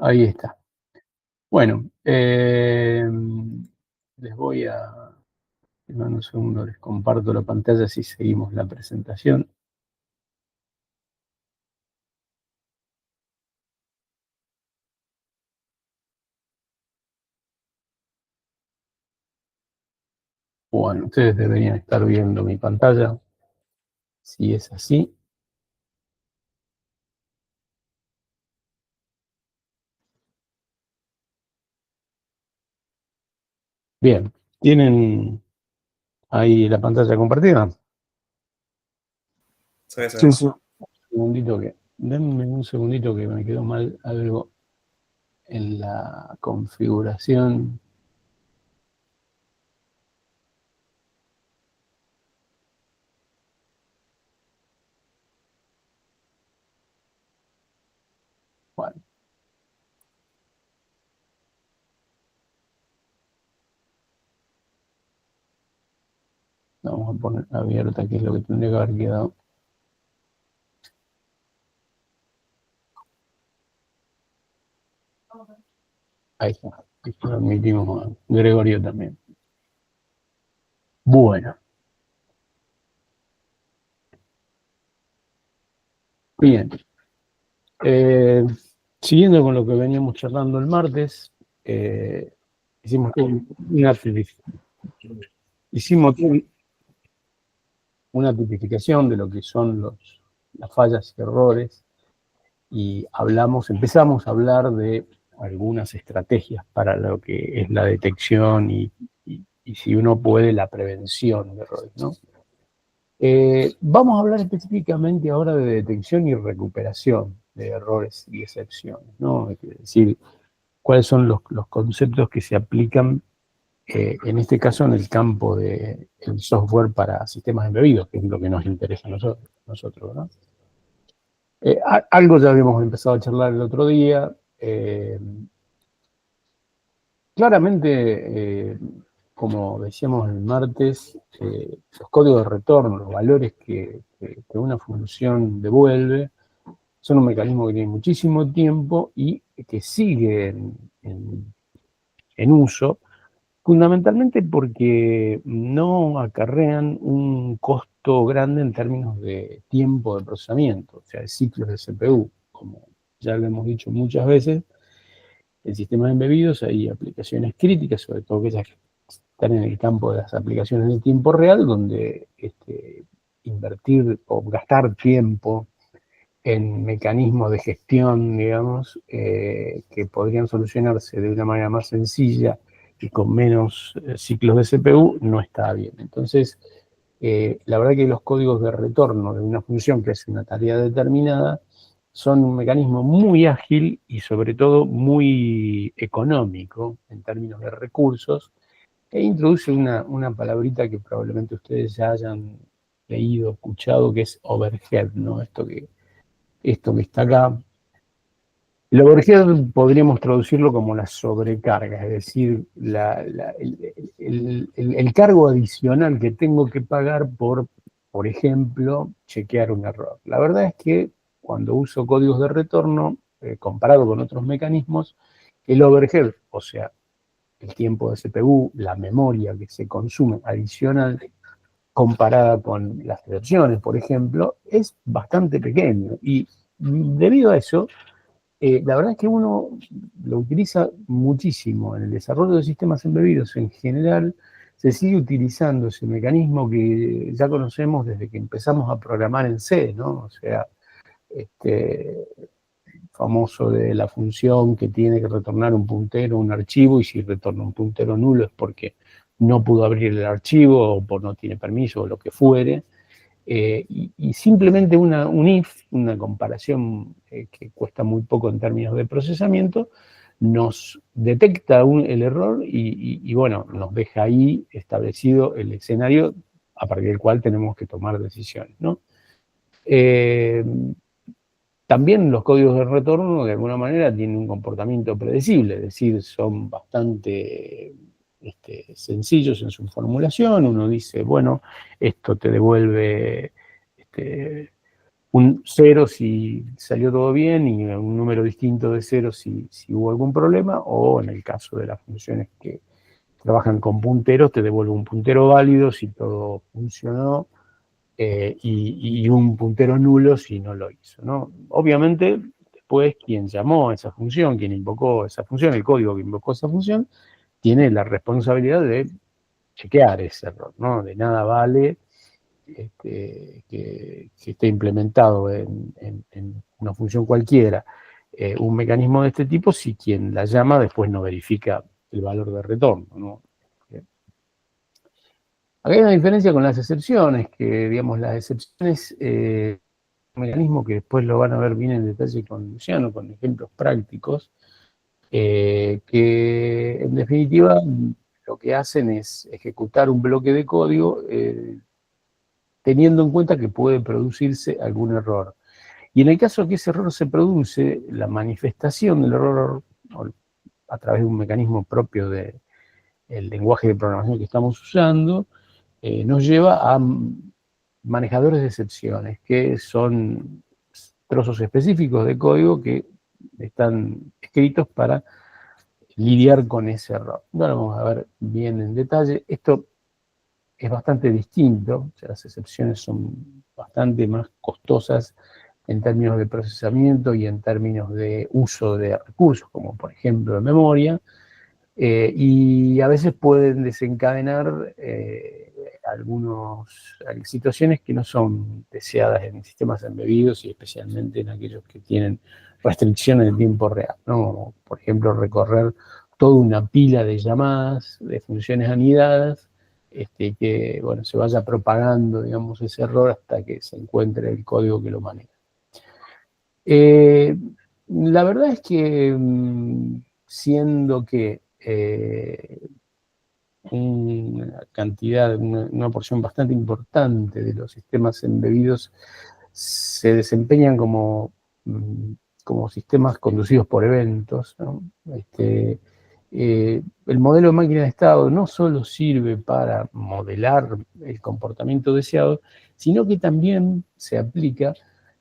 Ahí está. Bueno, les voy a... En un segundo les comparto la pantalla si seguimos la presentación. Bueno, ustedes deberían estar viendo mi pantalla. Si es así. Bien, ¿tienen ahí la pantalla compartida? Sí, sí. Sí. Denme un segundito que me quedó mal algo en la configuración. Bueno, vamos a poner abierta, que es lo que tendría que haber quedado. Ahí está. Y lo admitimos a Gregorio también. Bueno. Bien. Siguiendo con lo que veníamos charlando el martes, hicimos una tipificación de lo que son las fallas y errores y empezamos a hablar de algunas estrategias para lo que es la detección y si uno puede, la prevención de errores, ¿no? Vamos a hablar específicamente ahora de detección y recuperación de errores y excepciones, ¿no? Es decir, cuáles son los conceptos que se aplican, en este caso, en el campo del software para sistemas embebidos, que es lo que nos interesa a nosotros, ¿no? Algo ya habíamos empezado a charlar el otro día. Claramente, como decíamos el martes, los códigos de retorno, los valores que una función devuelve, son un mecanismo que tiene muchísimo tiempo y que sigue en uso, fundamentalmente porque no acarrean un costo grande en términos de tiempo de procesamiento, o sea, de ciclos de CPU. Como ya lo hemos dicho muchas veces, en sistemas embebidos hay aplicaciones críticas, sobre todo aquellas que están en el campo de las aplicaciones de tiempo real, donde invertir o gastar tiempo en mecanismos de gestión, digamos, que podrían solucionarse de una manera más sencilla y con menos ciclos de CPU, no está bien. Entonces, la verdad que los códigos de retorno de una función que hace una tarea determinada son un mecanismo muy ágil y sobre todo muy económico en términos de recursos, e introduce una palabrita que probablemente ustedes ya hayan leído, escuchado, que es overhead, ¿no? Esto que está acá. El overhead podríamos traducirlo como la sobrecarga, es decir, el cargo adicional que tengo que pagar por ejemplo, chequear un error. La verdad es que cuando uso códigos de retorno, comparado con otros mecanismos, el overhead, o sea, el tiempo de CPU, la memoria que se consume adicional, comparada con las excepciones, por ejemplo, es bastante pequeño. Y debido a eso, la verdad es que uno lo utiliza muchísimo en el desarrollo de sistemas embebidos en general. Se sigue utilizando ese mecanismo que ya conocemos desde que empezamos a programar en C, ¿no? O sea, este famoso de la función que tiene que retornar un puntero, un archivo, y si retorna un puntero nulo es porque no pudo abrir el archivo o no tiene permiso o lo que fuere. Y simplemente un if, una comparación que cuesta muy poco en términos de procesamiento, nos detecta el error y bueno, nos deja ahí establecido el escenario a partir del cual tenemos que tomar decisiones, ¿no? También los códigos de retorno de alguna manera tienen un comportamiento predecible, es decir, son bastante sencillos en su formulación. Uno dice, bueno, esto te devuelve un 0 si salió todo bien y un número distinto de 0 si hubo algún problema, o en el caso de las funciones que trabajan con punteros, te devuelve un puntero válido si todo funcionó, y un puntero nulo si no lo hizo, ¿no? Obviamente, después quien llamó a esa función, quien invocó esa función, el código que invocó esa función, tiene la responsabilidad de chequear ese error, ¿no? De nada vale que esté implementado en una función cualquiera, un mecanismo de este tipo, si quien la llama después no verifica el valor de retorno, ¿no? Acá hay una diferencia con las excepciones, que digamos las excepciones, un mecanismo que después lo van a ver bien en detalle con Luciano, con ejemplos prácticos, que en definitiva lo que hacen es ejecutar un bloque de código, teniendo en cuenta que puede producirse algún error. Y en el caso que ese error se produce, la manifestación del error a través de un mecanismo propio del lenguaje de programación que estamos usando, nos lleva a manejadores de excepciones, que son trozos específicos de código que están escritos para lidiar con ese error. Ahora vamos a ver bien en detalle. Esto es bastante distinto, o sea, las excepciones son bastante más costosas en términos de procesamiento y en términos de uso de recursos, como por ejemplo de memoria, y a veces pueden desencadenar algunas situaciones que no son deseadas en sistemas embebidos y especialmente en aquellos que tienen restricciones de tiempo real, ¿no? Por ejemplo, recorrer toda una pila de llamadas, de funciones anidadas, que bueno, se vaya propagando, digamos, ese error hasta que se encuentre el código que lo maneja. La verdad es que siendo que una cantidad, una porción bastante importante de los sistemas embebidos se desempeñan como sistemas conducidos por eventos, ¿no? El modelo de máquina de estado no solo sirve para modelar el comportamiento deseado, sino que también se aplica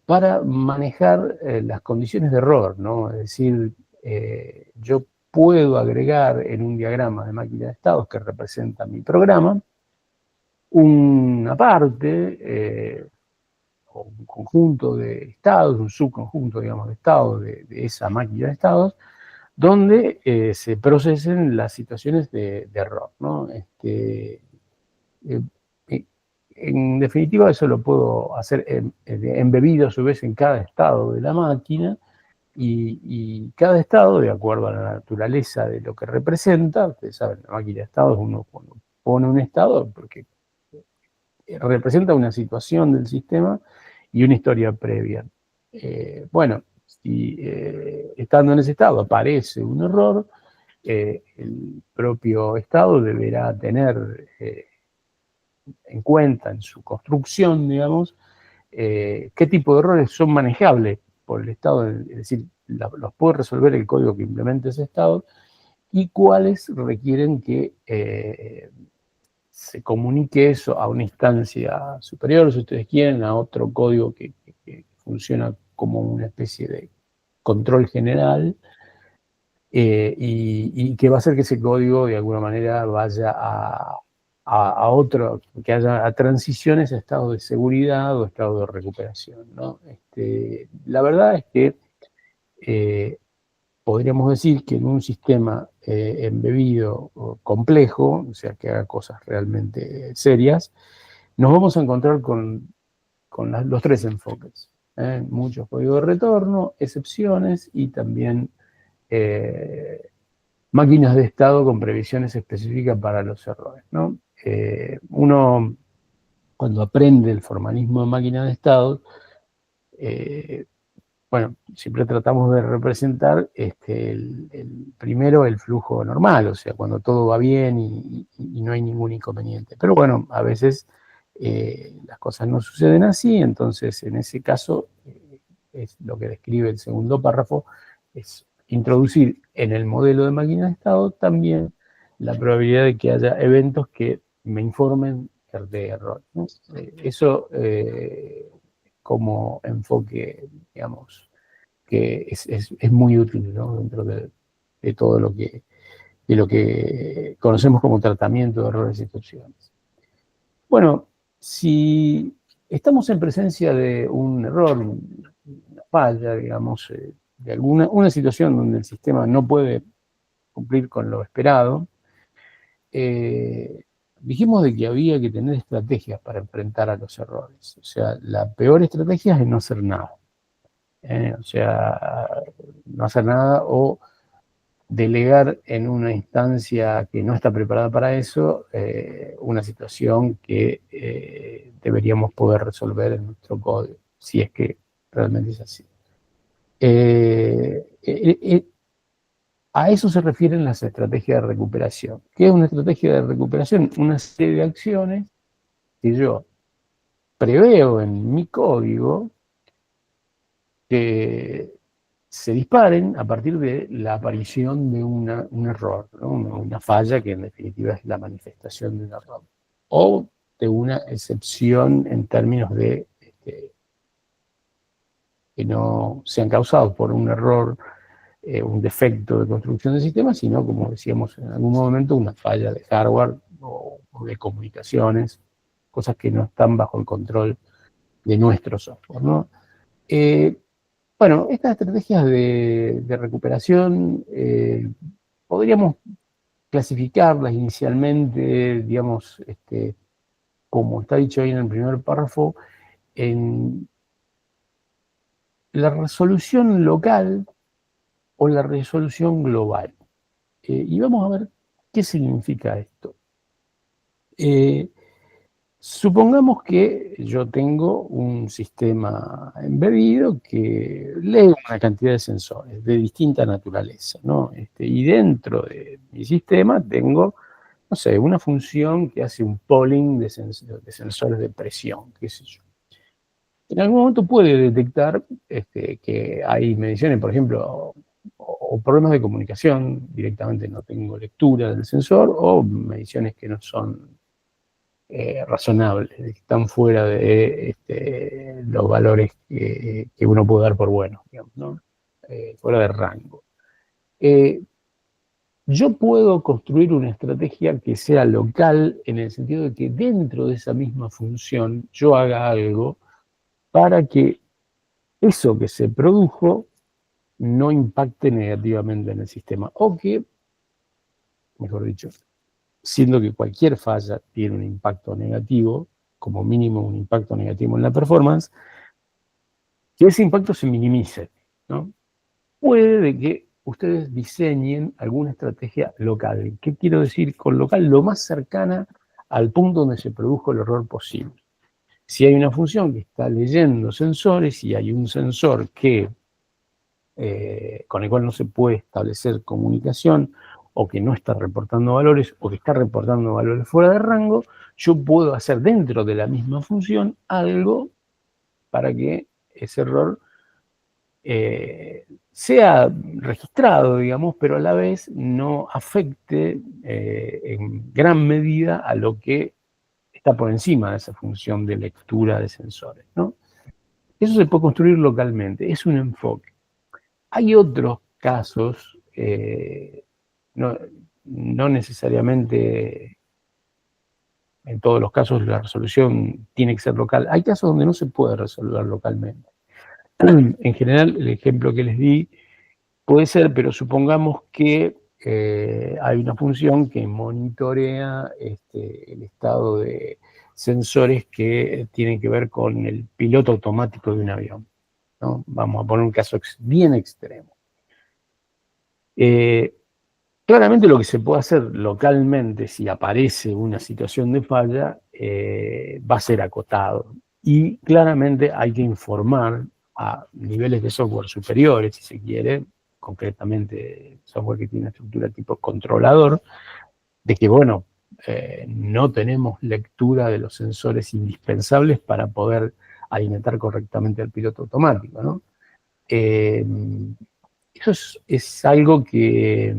para manejar las condiciones de error, ¿no? Es decir, yo puedo agregar en un diagrama de máquina de estados que representa mi programa una parte, o un conjunto de estados, un subconjunto, digamos, de estados de esa máquina de estados, donde se procesen las situaciones de error, ¿no? Eh, en definitiva, eso lo puedo hacer embebido a su vez en cada estado de la máquina, y cada estado, de acuerdo a la naturaleza de lo que representa, ustedes saben, la máquina de estados, uno cuando pone un estado, porque representa una situación del sistema y una historia previa. Bueno, si estando en ese estado aparece un error, el propio estado deberá tener en cuenta en su construcción, digamos, qué tipo de errores son manejables por el estado, es decir, los puede resolver el código que implemente ese estado, y cuáles requieren que se comunique eso a una instancia superior, si ustedes quieren, a otro código que funciona como una especie de control general, y que va a hacer que ese código de alguna manera vaya a otro, que haya a transiciones a estado de seguridad o estado de recuperación, ¿no? La verdad es que podríamos decir que en un sistema embebido o complejo, o sea, que haga cosas realmente serias, nos vamos a encontrar con los tres enfoques. Muchos códigos de retorno, excepciones y también máquinas de estado con previsiones específicas para los errores, ¿no? Uno, cuando aprende el formalismo de máquina de estado, bueno, siempre tratamos de representar primero el flujo normal, o sea, cuando todo va bien y no hay ningún inconveniente. Pero bueno, a veces las cosas no suceden así, entonces en ese caso es lo que describe el segundo párrafo, es introducir en el modelo de máquina de estado también la probabilidad de que haya eventos que me informen de error, ¿no? Eso como enfoque, digamos, que es muy útil, ¿no? Dentro de todo lo que conocemos como tratamiento de errores y excepciones. Bueno, si estamos en presencia de un error, una falla, digamos, de una situación donde el sistema no puede cumplir con lo esperado, dijimos de que había que tener estrategias para enfrentar a los errores. O sea, la peor estrategia es no hacer nada. O sea, no hacer nada o delegar en una instancia que no está preparada para eso, una situación que deberíamos poder resolver en nuestro código, si es que realmente es así. A eso se refieren las estrategias de recuperación. ¿Qué es una estrategia de recuperación? Una serie de acciones que yo preveo en mi código que se disparen a partir de la aparición de un error, ¿no? Una falla que en definitiva es la manifestación de un error, o de una excepción en términos de que no sean causados por un error, un defecto de construcción del sistema, sino, como decíamos en algún momento, una falla de hardware o de comunicaciones, cosas que no están bajo el control de nuestro software, ¿no? Bueno, estas estrategias de recuperación podríamos clasificarlas inicialmente, digamos, como está dicho ahí en el primer párrafo, en la resolución local o la resolución global. Y vamos a ver qué significa esto. Supongamos que yo tengo un sistema embebido que lee una cantidad de sensores de distinta naturaleza, ¿no? Y dentro de mi sistema tengo, no sé, una función que hace un polling de sensores de presión, qué sé yo. En algún momento puede detectar que hay mediciones, por ejemplo, o problemas de comunicación, directamente no tengo lectura del sensor, o mediciones que no son razonables, que están fuera de los valores que uno puede dar por buenos, digamos, ¿no? Fuera de rango. Yo puedo construir una estrategia que sea local en el sentido de que dentro de esa misma función yo haga algo para que eso que se produjo no impacte negativamente en el sistema, o que, mejor dicho, siendo que cualquier falla tiene un impacto negativo, como mínimo un impacto negativo en la performance, que ese impacto se minimice, ¿no? Puede de que ustedes diseñen alguna estrategia local. ¿Qué quiero decir con local? Lo más cercana al punto donde se produjo el error posible. Si hay una función que está leyendo sensores y hay un sensor con el cual no se puede establecer comunicación, o que no está reportando valores, o que está reportando valores fuera de rango, yo puedo hacer dentro de la misma función algo para que ese error sea registrado, digamos, pero a la vez no afecte en gran medida a lo que está por encima de esa función de lectura de sensores, ¿no? Eso se puede construir localmente, es un enfoque. Hay otros casos, no, no necesariamente en todos los casos la resolución tiene que ser local. Hay casos donde no se puede resolver localmente. En general, el ejemplo que les di puede ser, pero supongamos que hay una función que monitorea el estado de sensores que tienen que ver con el piloto automático de un avión, ¿no? Vamos a poner un caso bien extremo. Claramente lo que se puede hacer localmente si aparece una situación de falla va a ser acotado, y claramente hay que informar a niveles de software superiores, si se quiere, concretamente software que tiene una estructura tipo controlador, de que, bueno, no tenemos lectura de los sensores indispensables para poder alimentar correctamente al piloto automático, ¿no? Eso es algo que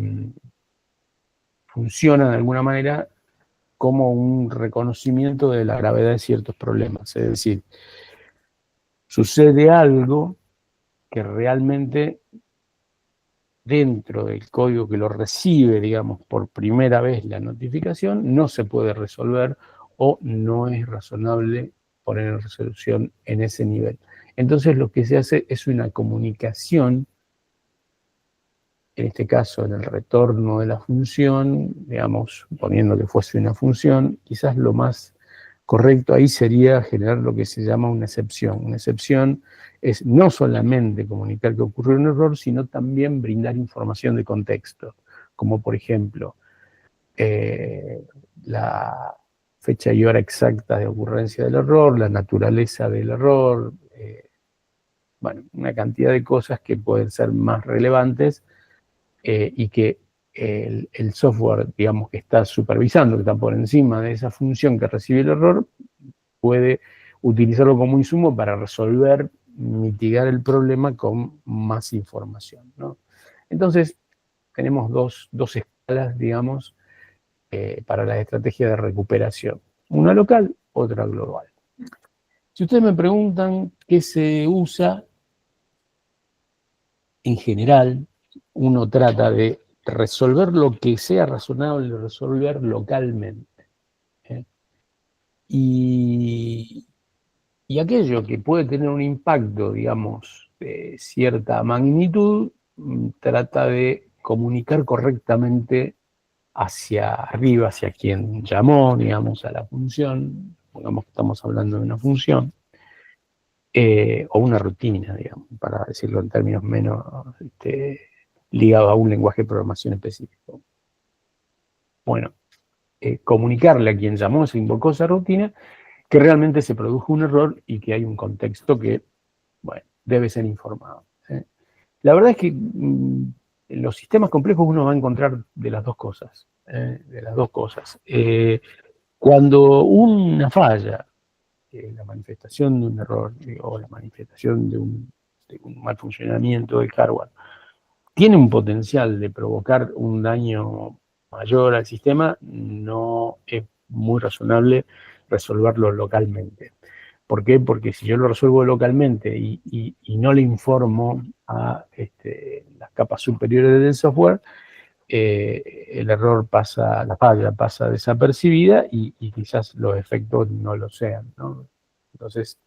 funciona de alguna manera como un reconocimiento de la gravedad de ciertos problemas. Es decir, sucede algo que realmente dentro del código que lo recibe, digamos, por primera vez la notificación, no se puede resolver o no es razonable poner en resolución en ese nivel. Entonces lo que se hace es una comunicación, en este caso en el retorno de la función, digamos, poniendo que fuese una función, quizás lo más correcto ahí sería generar lo que se llama una excepción. Una excepción es no solamente comunicar que ocurrió un error, sino también brindar información de contexto, como por ejemplo, la fecha y hora exacta de ocurrencia del error, la naturaleza del error, bueno, una cantidad de cosas que pueden ser más relevantes y que el software, digamos, que está supervisando, que está por encima de esa función que recibe el error, puede utilizarlo como insumo para resolver, mitigar el problema con más información, ¿no? Entonces, tenemos dos escalas, digamos, para la estrategia de recuperación. Una local, otra global. Si ustedes me preguntan qué se usa, en general, uno trata de resolver lo que sea razonable resolver localmente. ¿Eh? Y aquello que puede tener un impacto, digamos, de cierta magnitud, trata de comunicar correctamente hacia arriba, hacia quien llamó, digamos, a la función, pongamos que estamos hablando de una función, o una rutina, digamos, para decirlo en términos menos ligados a un lenguaje de programación específico. Bueno, comunicarle a quien llamó, se invocó esa rutina, que realmente se produjo un error y que hay un contexto que, bueno, debe ser informado. La verdad es que en los sistemas complejos uno va a encontrar de las dos cosas. De las dos cosas. Cuando una falla, la manifestación de un error o la manifestación de un mal funcionamiento del hardware, tiene un potencial de provocar un daño mayor al sistema, no es muy razonable resolverlo localmente. ¿Por qué? Porque si yo lo resuelvo localmente y no le informo a las capas superiores del software, el error pasa, la falla pasa desapercibida y quizás los efectos no lo sean, ¿no? Entonces,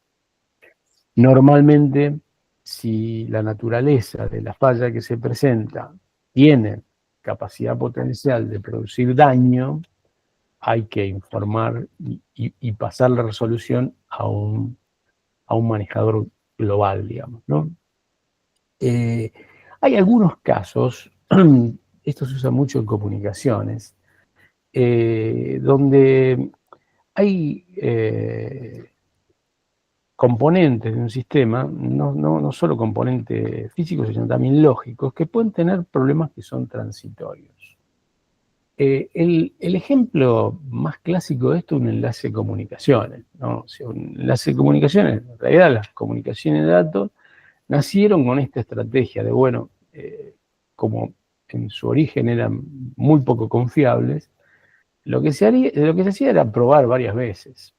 normalmente, si la naturaleza de la falla que se presenta tiene capacidad potencial de producir daño, hay que informar y pasar la resolución a un manejador global, digamos, ¿no? Hay algunos casos, esto se usa mucho en comunicaciones, donde hay componentes de un sistema, no solo componentes físicos, sino también lógicos, que pueden tener problemas que son transitorios. El ejemplo más clásico de esto es un enlace de comunicaciones, ¿no? O sea, un enlace de comunicaciones, en realidad las comunicaciones de datos nacieron con esta estrategia de, bueno, como en su origen eran muy poco confiables, lo que se hacía era probar varias veces.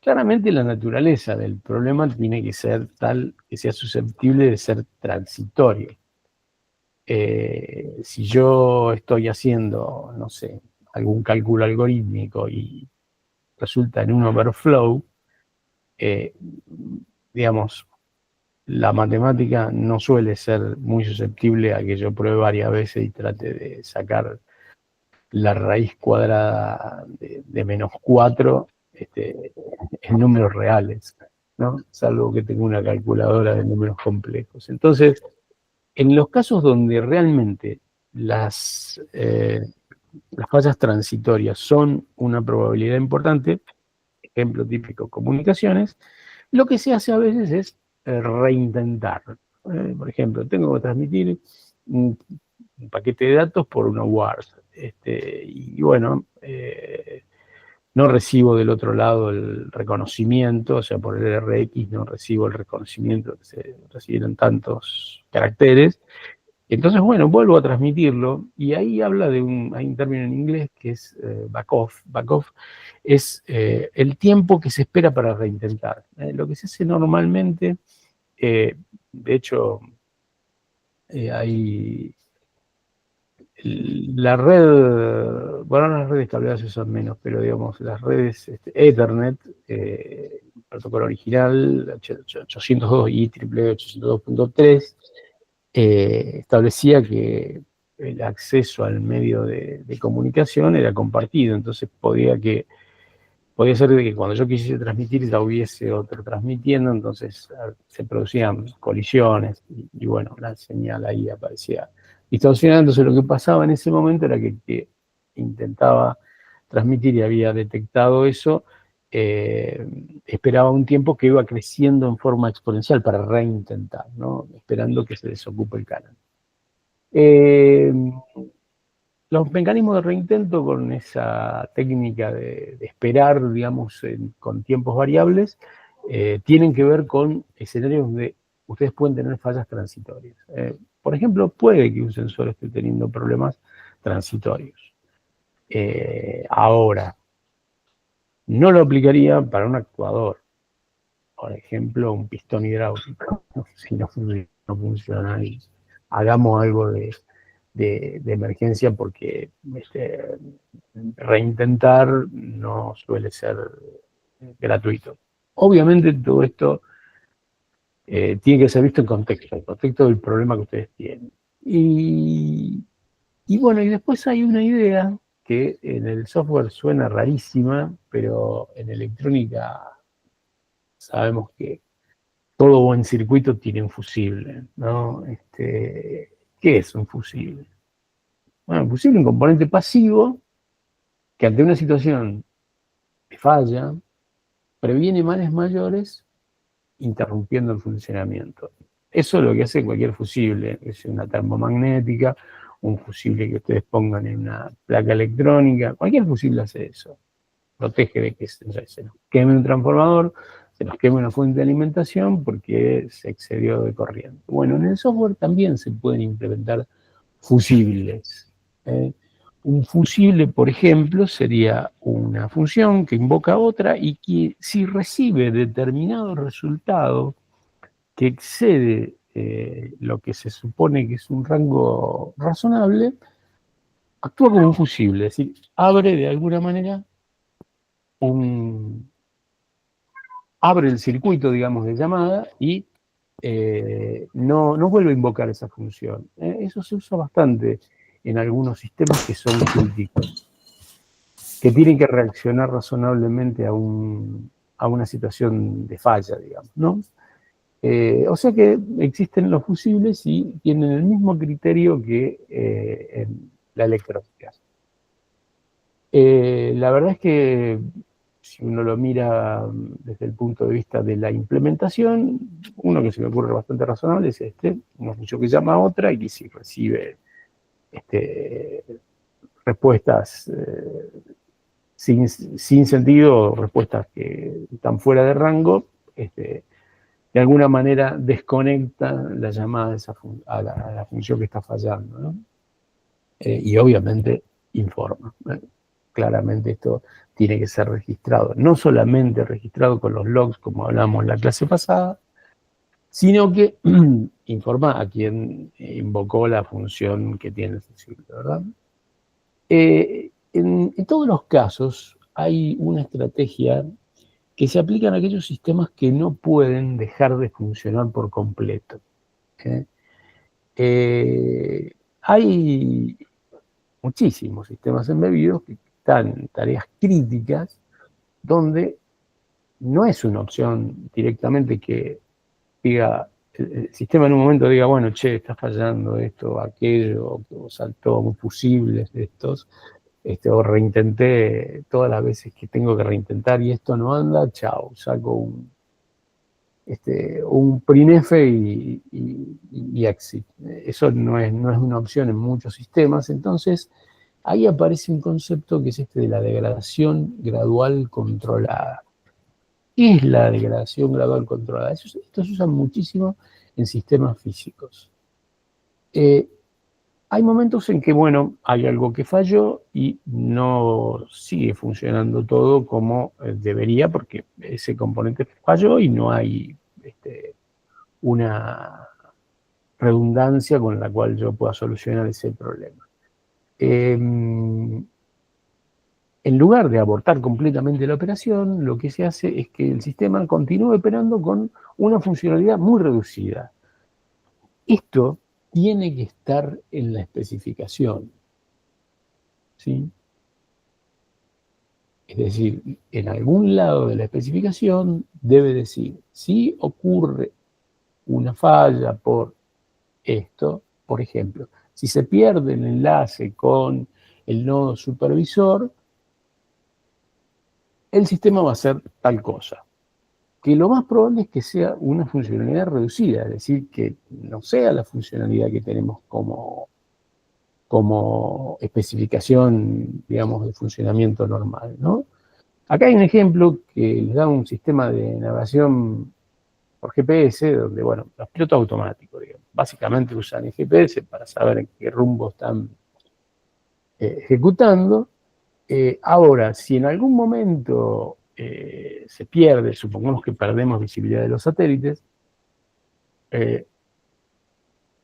Claramente la naturaleza del problema tiene que ser tal que sea susceptible de ser transitorio. Si yo estoy haciendo, no sé, algún cálculo algorítmico y resulta en un overflow, digamos, la matemática no suele ser muy susceptible a que yo pruebe varias veces y trate de sacar la raíz cuadrada de menos 4 en números reales, ¿no? Salvo que tenga una calculadora de números complejos. Entonces, en los casos donde realmente las fallas transitorias son una probabilidad importante, ejemplo típico, comunicaciones, lo que se hace a veces es reintentar. Por ejemplo, tengo que transmitir un paquete de datos por una WARS. Y bueno, no recibo del otro lado el reconocimiento, o sea, por el RX no recibo el reconocimiento que se recibieron tantos caracteres. Entonces, bueno, vuelvo a transmitirlo y ahí habla hay un término en inglés que es back-off. Back-off es el tiempo que se espera para reintentar. Lo que se hace normalmente, de hecho, hay la red, bueno, las redes cableadas se usan menos, pero digamos, las redes Ethernet, el protocolo original, 802 y AAA 802.3, establecía que el acceso al medio de comunicación era compartido, entonces podía ser de que cuando yo quisiese transmitir ya hubiese otro transmitiendo, entonces se producían colisiones y bueno, la señal ahí aparecía distorsionada. Entonces lo que pasaba en ese momento era que el que intentaba transmitir y había detectado eso, esperaba un tiempo que iba creciendo en forma exponencial para reintentar, ¿no? Esperando que se desocupe el canal. Los mecanismos de reintento con esa técnica de esperar, digamos, con tiempos variables, tienen que ver con escenarios donde ustedes pueden tener fallas transitorias. Por ejemplo, puede que un sensor esté teniendo problemas transitorios. Ahora, no lo aplicaría para un actuador. Por ejemplo, un pistón hidráulico. Si no funciona, y hagamos algo de emergencia porque reintentar no suele ser gratuito. Obviamente todo esto tiene que ser visto en contexto, el contexto del problema que ustedes tienen. Y bueno, y después hay una idea que en el software suena rarísima, pero en electrónica sabemos que todo buen circuito tiene un fusible, ¿no? ¿Qué es un fusible? Bueno, un fusible es un componente pasivo que ante una situación de falla previene males mayores interrumpiendo el funcionamiento. Eso es lo que hace cualquier fusible, es una termomagnética, un fusible que ustedes pongan en una placa electrónica, cualquier fusible hace eso. Protege de que se nos queme un transformador, se nos queme una fuente de alimentación porque se excedió de corriente. Bueno, en el software también se pueden implementar fusibles. Un fusible, por ejemplo, sería una función que invoca otra y que si recibe determinado resultado que excede lo que se supone que es un rango razonable, actúa como un fusible, es decir, abre de alguna manera abre el circuito, digamos, de llamada y no vuelve a invocar esa función. Eso se usa bastante en algunos sistemas que son críticos, que tienen que reaccionar razonablemente a una situación de falla, digamos, ¿no? O sea que existen los fusibles y tienen el mismo criterio que en la electrónica. La verdad es que si uno lo mira desde el punto de vista de la implementación, uno que se me ocurre bastante razonable es una función que llama a otra y que si recibe respuestas sin sentido, respuestas que están fuera de rango, de alguna manera desconecta la llamada a la función que está fallando, ¿no? Y obviamente informa. Claramente esto tiene que ser registrado, no solamente registrado con los logs como hablamos en la clase pasada, sino que informa a quien invocó la función que tiene el fusible, ¿verdad? En todos los casos hay una estrategia que se aplica en aquellos sistemas que no pueden dejar de funcionar por completo. Hay muchísimos sistemas embebidos que están en tareas críticas donde no es una opción directamente que diga, el sistema en un momento diga, bueno, che, está fallando esto, aquello, o saltó fusibles de estos, o reintenté todas las veces que tengo que reintentar y esto no anda, chao, saco un printf y exit. Eso no es una opción en muchos sistemas, entonces ahí aparece un concepto que es de la degradación gradual controlada. ¿Qué es la degradación gradual controlada? Esto se usa muchísimo en sistemas físicos. Hay momentos en que, bueno, hay algo que falló y no sigue funcionando todo como debería, porque ese componente falló y no hay una redundancia con la cual yo pueda solucionar ese problema. En lugar de abortar completamente la operación, lo que se hace es que el sistema continúe operando con una funcionalidad muy reducida. Esto tiene que estar en la especificación, ¿sí? Es decir, en algún lado de la especificación debe decir, si ocurre una falla por esto, por ejemplo, si se pierde el enlace con el nodo supervisor, el sistema va a hacer tal cosa. Que lo más probable es que sea una funcionalidad reducida, es decir, que no sea la funcionalidad que tenemos como especificación, digamos, de funcionamiento normal, ¿no? Acá hay un ejemplo que les da un sistema de navegación por GPS, donde, bueno, los pilotos automáticos, digamos, básicamente usan el GPS para saber en qué rumbo están ejecutando. Ahora, si en algún momento se pierde, supongamos que perdemos visibilidad de los satélites,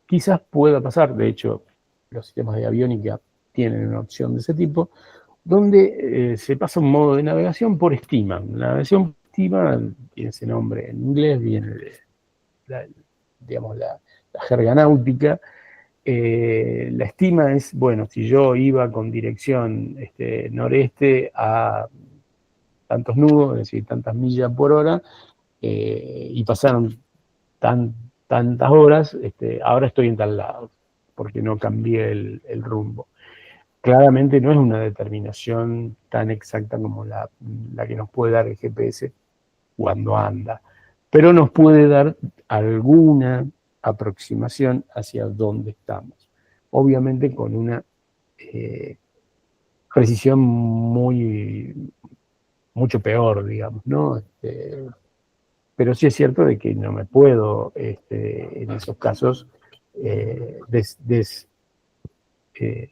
quizás pueda pasar, de hecho, los sistemas de aviónica tienen una opción de ese tipo, donde se pasa un modo de navegación por estima. La navegación por estima tiene ese nombre en inglés, viene de digamos, la jerga náutica. La estima es, bueno, si yo iba con dirección noreste a tantos nudos, es decir, tantas millas por hora, y pasaron tantas horas, ahora estoy en tal lado, porque no cambié el rumbo. Claramente no es una determinación tan exacta como la que nos puede dar el GPS cuando anda, pero nos puede dar alguna aproximación hacia dónde estamos. Obviamente con una precisión mucho peor, digamos, ¿no? Pero sí es cierto de que no me puedo, en esos casos, eh, eh,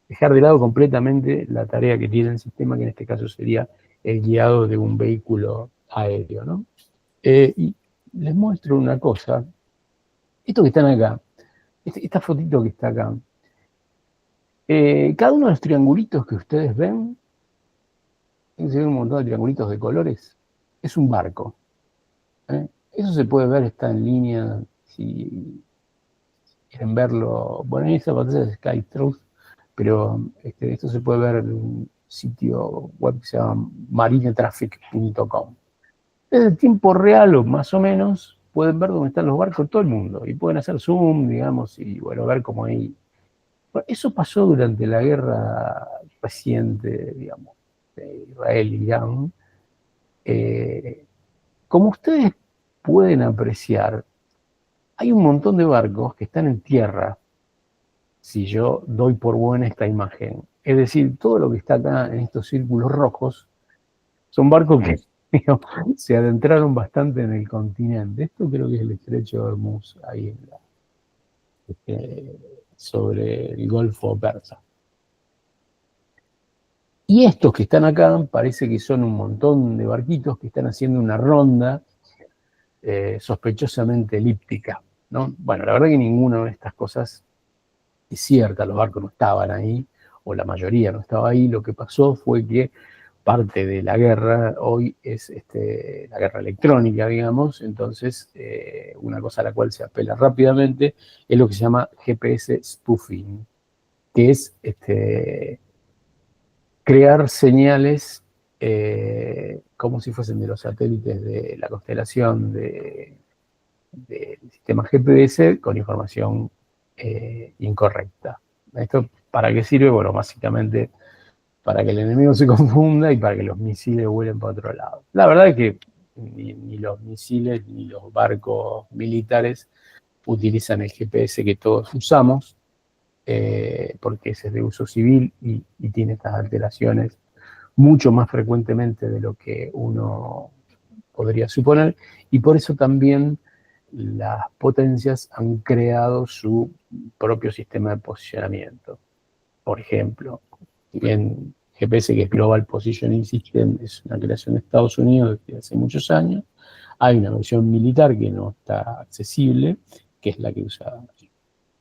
dejar de lado completamente la tarea que tiene el sistema, que en este caso sería el guiado de un vehículo aéreo, ¿no? Y les muestro una cosa. Esto que están acá, esta fotito que está acá, cada uno de los triangulitos que ustedes ven, se ven un montón de triangulitos de colores, es un barco. Eso se puede ver, está en línea, si quieren verlo. Bueno, en esta pantalla es SkyTruth, pero esto se puede ver en un sitio web que se llama marinetraffic.com. Desde el tiempo real, o más o menos, pueden ver dónde están los barcos de todo el mundo y pueden hacer zoom, digamos, y bueno, ver cómo hay. Bueno, eso pasó durante la guerra reciente, digamos, de Israel y Irán. Como ustedes pueden apreciar, hay un montón de barcos que están en tierra, si yo doy por buena esta imagen. Es decir, todo lo que está acá en estos círculos rojos son barcos que digamos, se adentraron bastante en el continente. Esto creo que es el estrecho de Hormuz, ahí sobre el Golfo Persa. Y estos que están acá parece que son un montón de barquitos que están haciendo una ronda sospechosamente elíptica, ¿no? Bueno, la verdad que ninguna de estas cosas es cierta, los barcos no estaban ahí, o la mayoría no estaba ahí. Lo que pasó fue que parte de la guerra hoy es la guerra electrónica, digamos. Entonces una cosa a la cual se apela rápidamente es lo que se llama GPS spoofing, que es crear señales como si fuesen de los satélites de la constelación del sistema GPS con información incorrecta. ¿Esto para qué sirve? Bueno, básicamente para que el enemigo se confunda y para que los misiles vuelen para otro lado. La verdad es que ni los misiles ni los barcos militares utilizan el GPS que todos usamos, porque ese es de uso civil y tiene estas alteraciones mucho más frecuentemente de lo que uno podría suponer, y por eso también las potencias han creado su propio sistema de posicionamiento. Por ejemplo, si bien GPS, que es Global Positioning System, es una creación de Estados Unidos desde hace muchos años, hay una versión militar que no está accesible, que es la que usa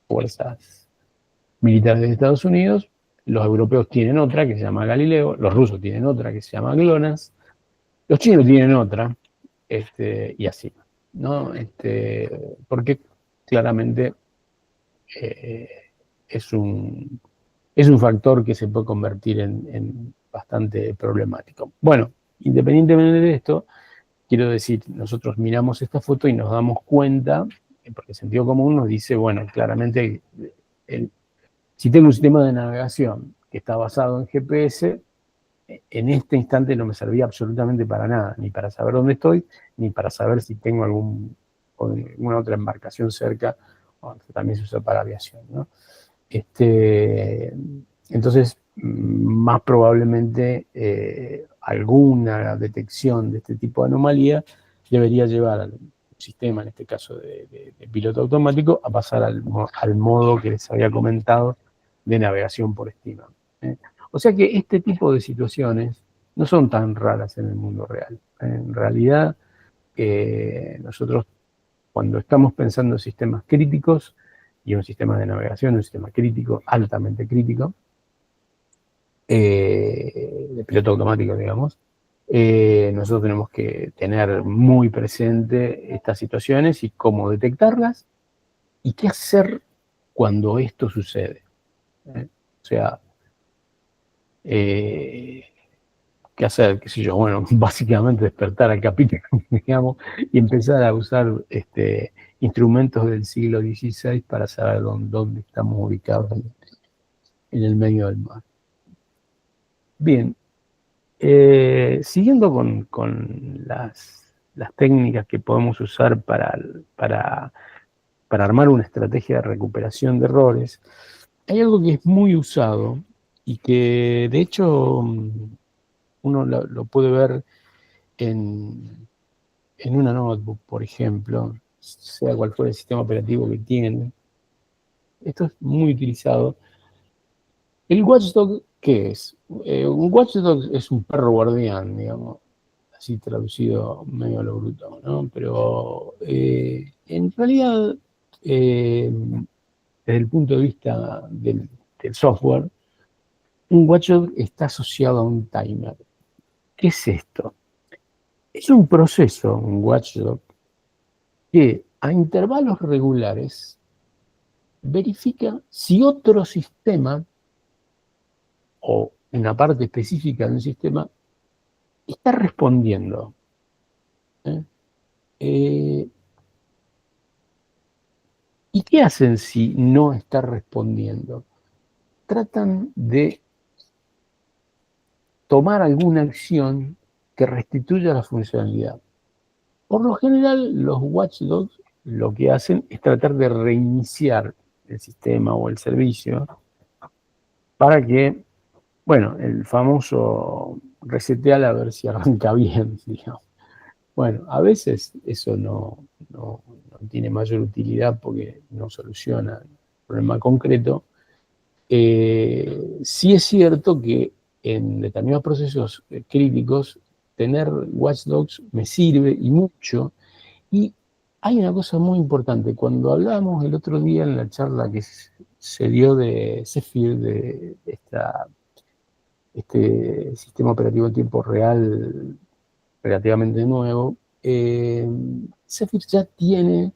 fuerzas militares de Estados Unidos. Los europeos tienen otra que se llama Galileo, los rusos tienen otra que se llama GLONASS, los chinos tienen otra, y así, ¿no? Porque claramente eh, es un factor que se puede convertir en bastante problemático. Bueno, independientemente de esto, quiero decir, nosotros miramos esta foto y nos damos cuenta, porque el sentido común nos dice, bueno, claramente, si tengo un sistema de navegación que está basado en GPS, en este instante no me servía absolutamente para nada, ni para saber dónde estoy, ni para saber si tengo alguna otra embarcación cerca, que también se usa para aviación, ¿no? Entonces, más probablemente alguna detección de este tipo de anomalía debería llevar al sistema, en este caso de piloto automático, a pasar al modo que les había comentado de navegación por estima. O sea que este tipo de situaciones no son tan raras en el mundo real. En realidad, nosotros cuando estamos pensando en sistemas críticos, y un sistema de navegación, un sistema crítico, altamente crítico, de piloto automático, digamos, nosotros tenemos que tener muy presente estas situaciones y cómo detectarlas y qué hacer cuando esto sucede. O sea, qué hacer, qué sé yo, bueno, básicamente despertar al capitán, digamos, y empezar a usar instrumentos del siglo XVI para saber dónde estamos ubicados en el medio del mar. Bien, siguiendo con las técnicas que podemos usar para armar una estrategia de recuperación de errores, hay algo que es muy usado y que de hecho uno lo puede ver en una notebook, por ejemplo, sea cual fuera el sistema operativo que tiene. Esto es muy utilizado. ¿El watchdog qué es? Un watchdog es un perro guardián, digamos, así traducido medio a lo bruto, ¿no? Pero en realidad, desde el punto de vista del software, un watchdog está asociado a un timer. ¿Qué es esto? Es un proceso, un watchdog, que a intervalos regulares verifica si otro sistema o una parte específica de un sistema está respondiendo. ¿Y qué hacen si no está respondiendo? Tratan de tomar alguna acción que restituya la funcionalidad. Por lo general, los watchdogs lo que hacen es tratar de reiniciar el sistema o el servicio para que, bueno, el famoso resetear a ver si arranca bien, digamos. Bueno, a veces eso no tiene mayor utilidad porque no soluciona el problema concreto. Sí es cierto que en determinados procesos críticos tener watchdogs me sirve y mucho. Y hay una cosa muy importante. Cuando hablábamos el otro día en la charla que se dio de Zephyr, de este sistema operativo en tiempo real relativamente nuevo, Zephyr ya tiene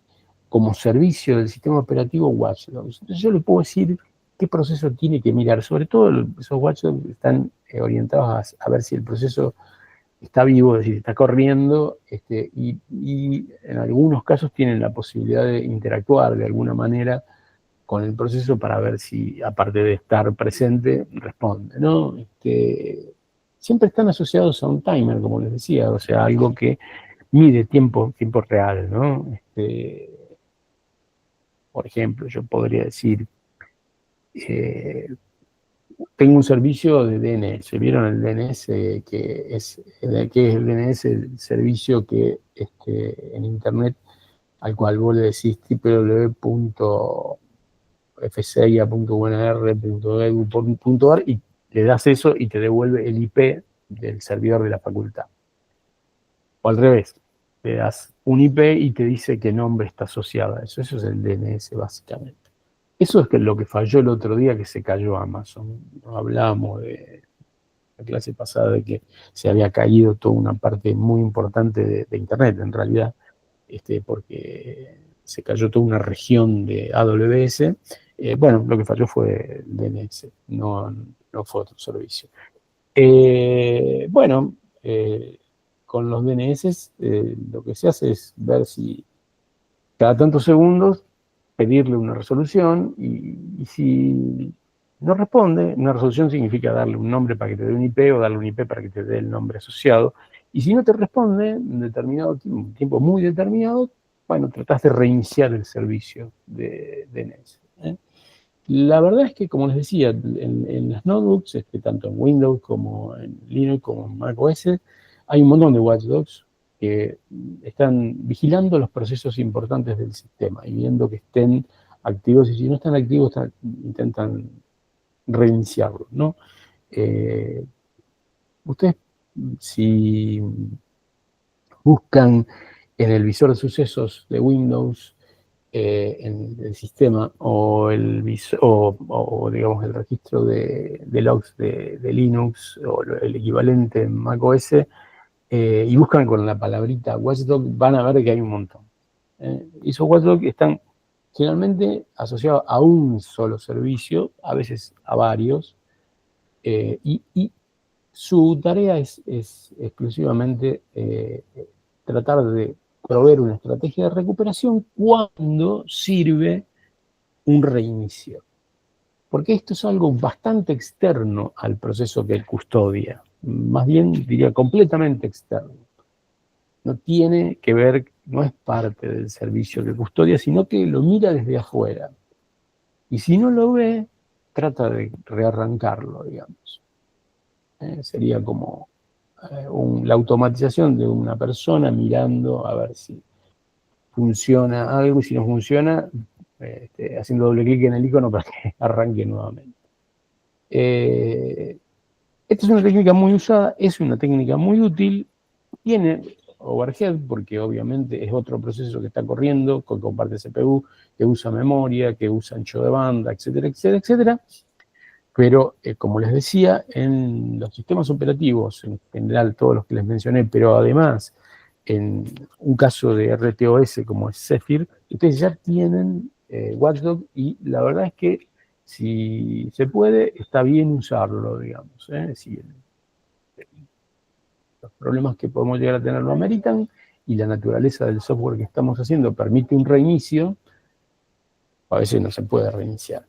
como servicio del sistema operativo watchdogs. Entonces yo le puedo decir qué proceso tiene que mirar. Sobre todo esos watchdogs están orientados a ver si el proceso está vivo, es decir, está corriendo, y en algunos casos tienen la posibilidad de interactuar de alguna manera con el proceso para ver si, aparte de estar presente, responde, ¿no? Siempre están asociados a un timer, como les decía, o sea, algo que mide tiempo real, ¿no? Por ejemplo, yo podría decir, tengo un servicio de DNS. ¿Vieron el DNS? ¿Qué es el DNS? El servicio que en Internet al cual vos le decís www.fcia.unr.edu.ar y le das eso y te devuelve el IP del servidor de la facultad. O al revés, le das un IP y te dice qué nombre está asociado a eso. Eso es el DNS básicamente. Eso es lo que falló el otro día que se cayó Amazon. Hablábamos de la clase pasada de que se había caído toda una parte muy importante de Internet, en realidad, porque se cayó toda una región de AWS. Bueno, lo que falló fue el DNS, no fue otro servicio. Bueno, con los DNS lo que se hace es ver si cada tantos segundos pedirle una resolución y si no responde, una resolución significa darle un nombre para que te dé un IP o darle un IP para que te dé el nombre asociado. Y si no te responde en determinado tiempo muy determinado, bueno, tratás de reiniciar el servicio de DNS. La verdad es que, como les decía, en las notebooks, tanto en Windows como en Linux como en macOS, hay un montón de watchdogs que están vigilando los procesos importantes del sistema y viendo que estén activos, y si no están activos intentan reiniciarlos, ¿no? Ustedes, si buscan en el visor de sucesos de Windows, en el sistema o digamos el registro de logs de Linux o el equivalente en macOS, y buscan con la palabrita watchdog, van a ver que hay un montón. Y esos watchdog están generalmente asociados a un solo servicio, a veces a varios, y su tarea es exclusivamente tratar de proveer una estrategia de recuperación cuando sirve un reinicio. Porque esto es algo bastante externo al proceso que él custodia. Más bien, diría, completamente externo. No tiene que ver, no es parte del servicio que custodia, sino que lo mira desde afuera. Y si no lo ve, trata de rearrancarlo, digamos. Sería como la automatización de una persona mirando a ver si funciona algo, y si no funciona, haciendo doble clic en el icono para que arranque nuevamente. Esta es una técnica muy usada, es una técnica muy útil, tiene overhead porque obviamente es otro proceso que está corriendo, que comparte CPU, que usa memoria, que usa ancho de banda, etcétera, etcétera, etcétera. Pero, como les decía, en los sistemas operativos, en general todos los que les mencioné, pero además en un caso de RTOS como es Zephyr, ustedes ya tienen Watchdog, y la verdad es que si se puede, está bien usarlo, digamos. Si los problemas que podemos llegar a tener lo ameritan y la naturaleza del software que estamos haciendo permite un reinicio, a veces no se puede reiniciar.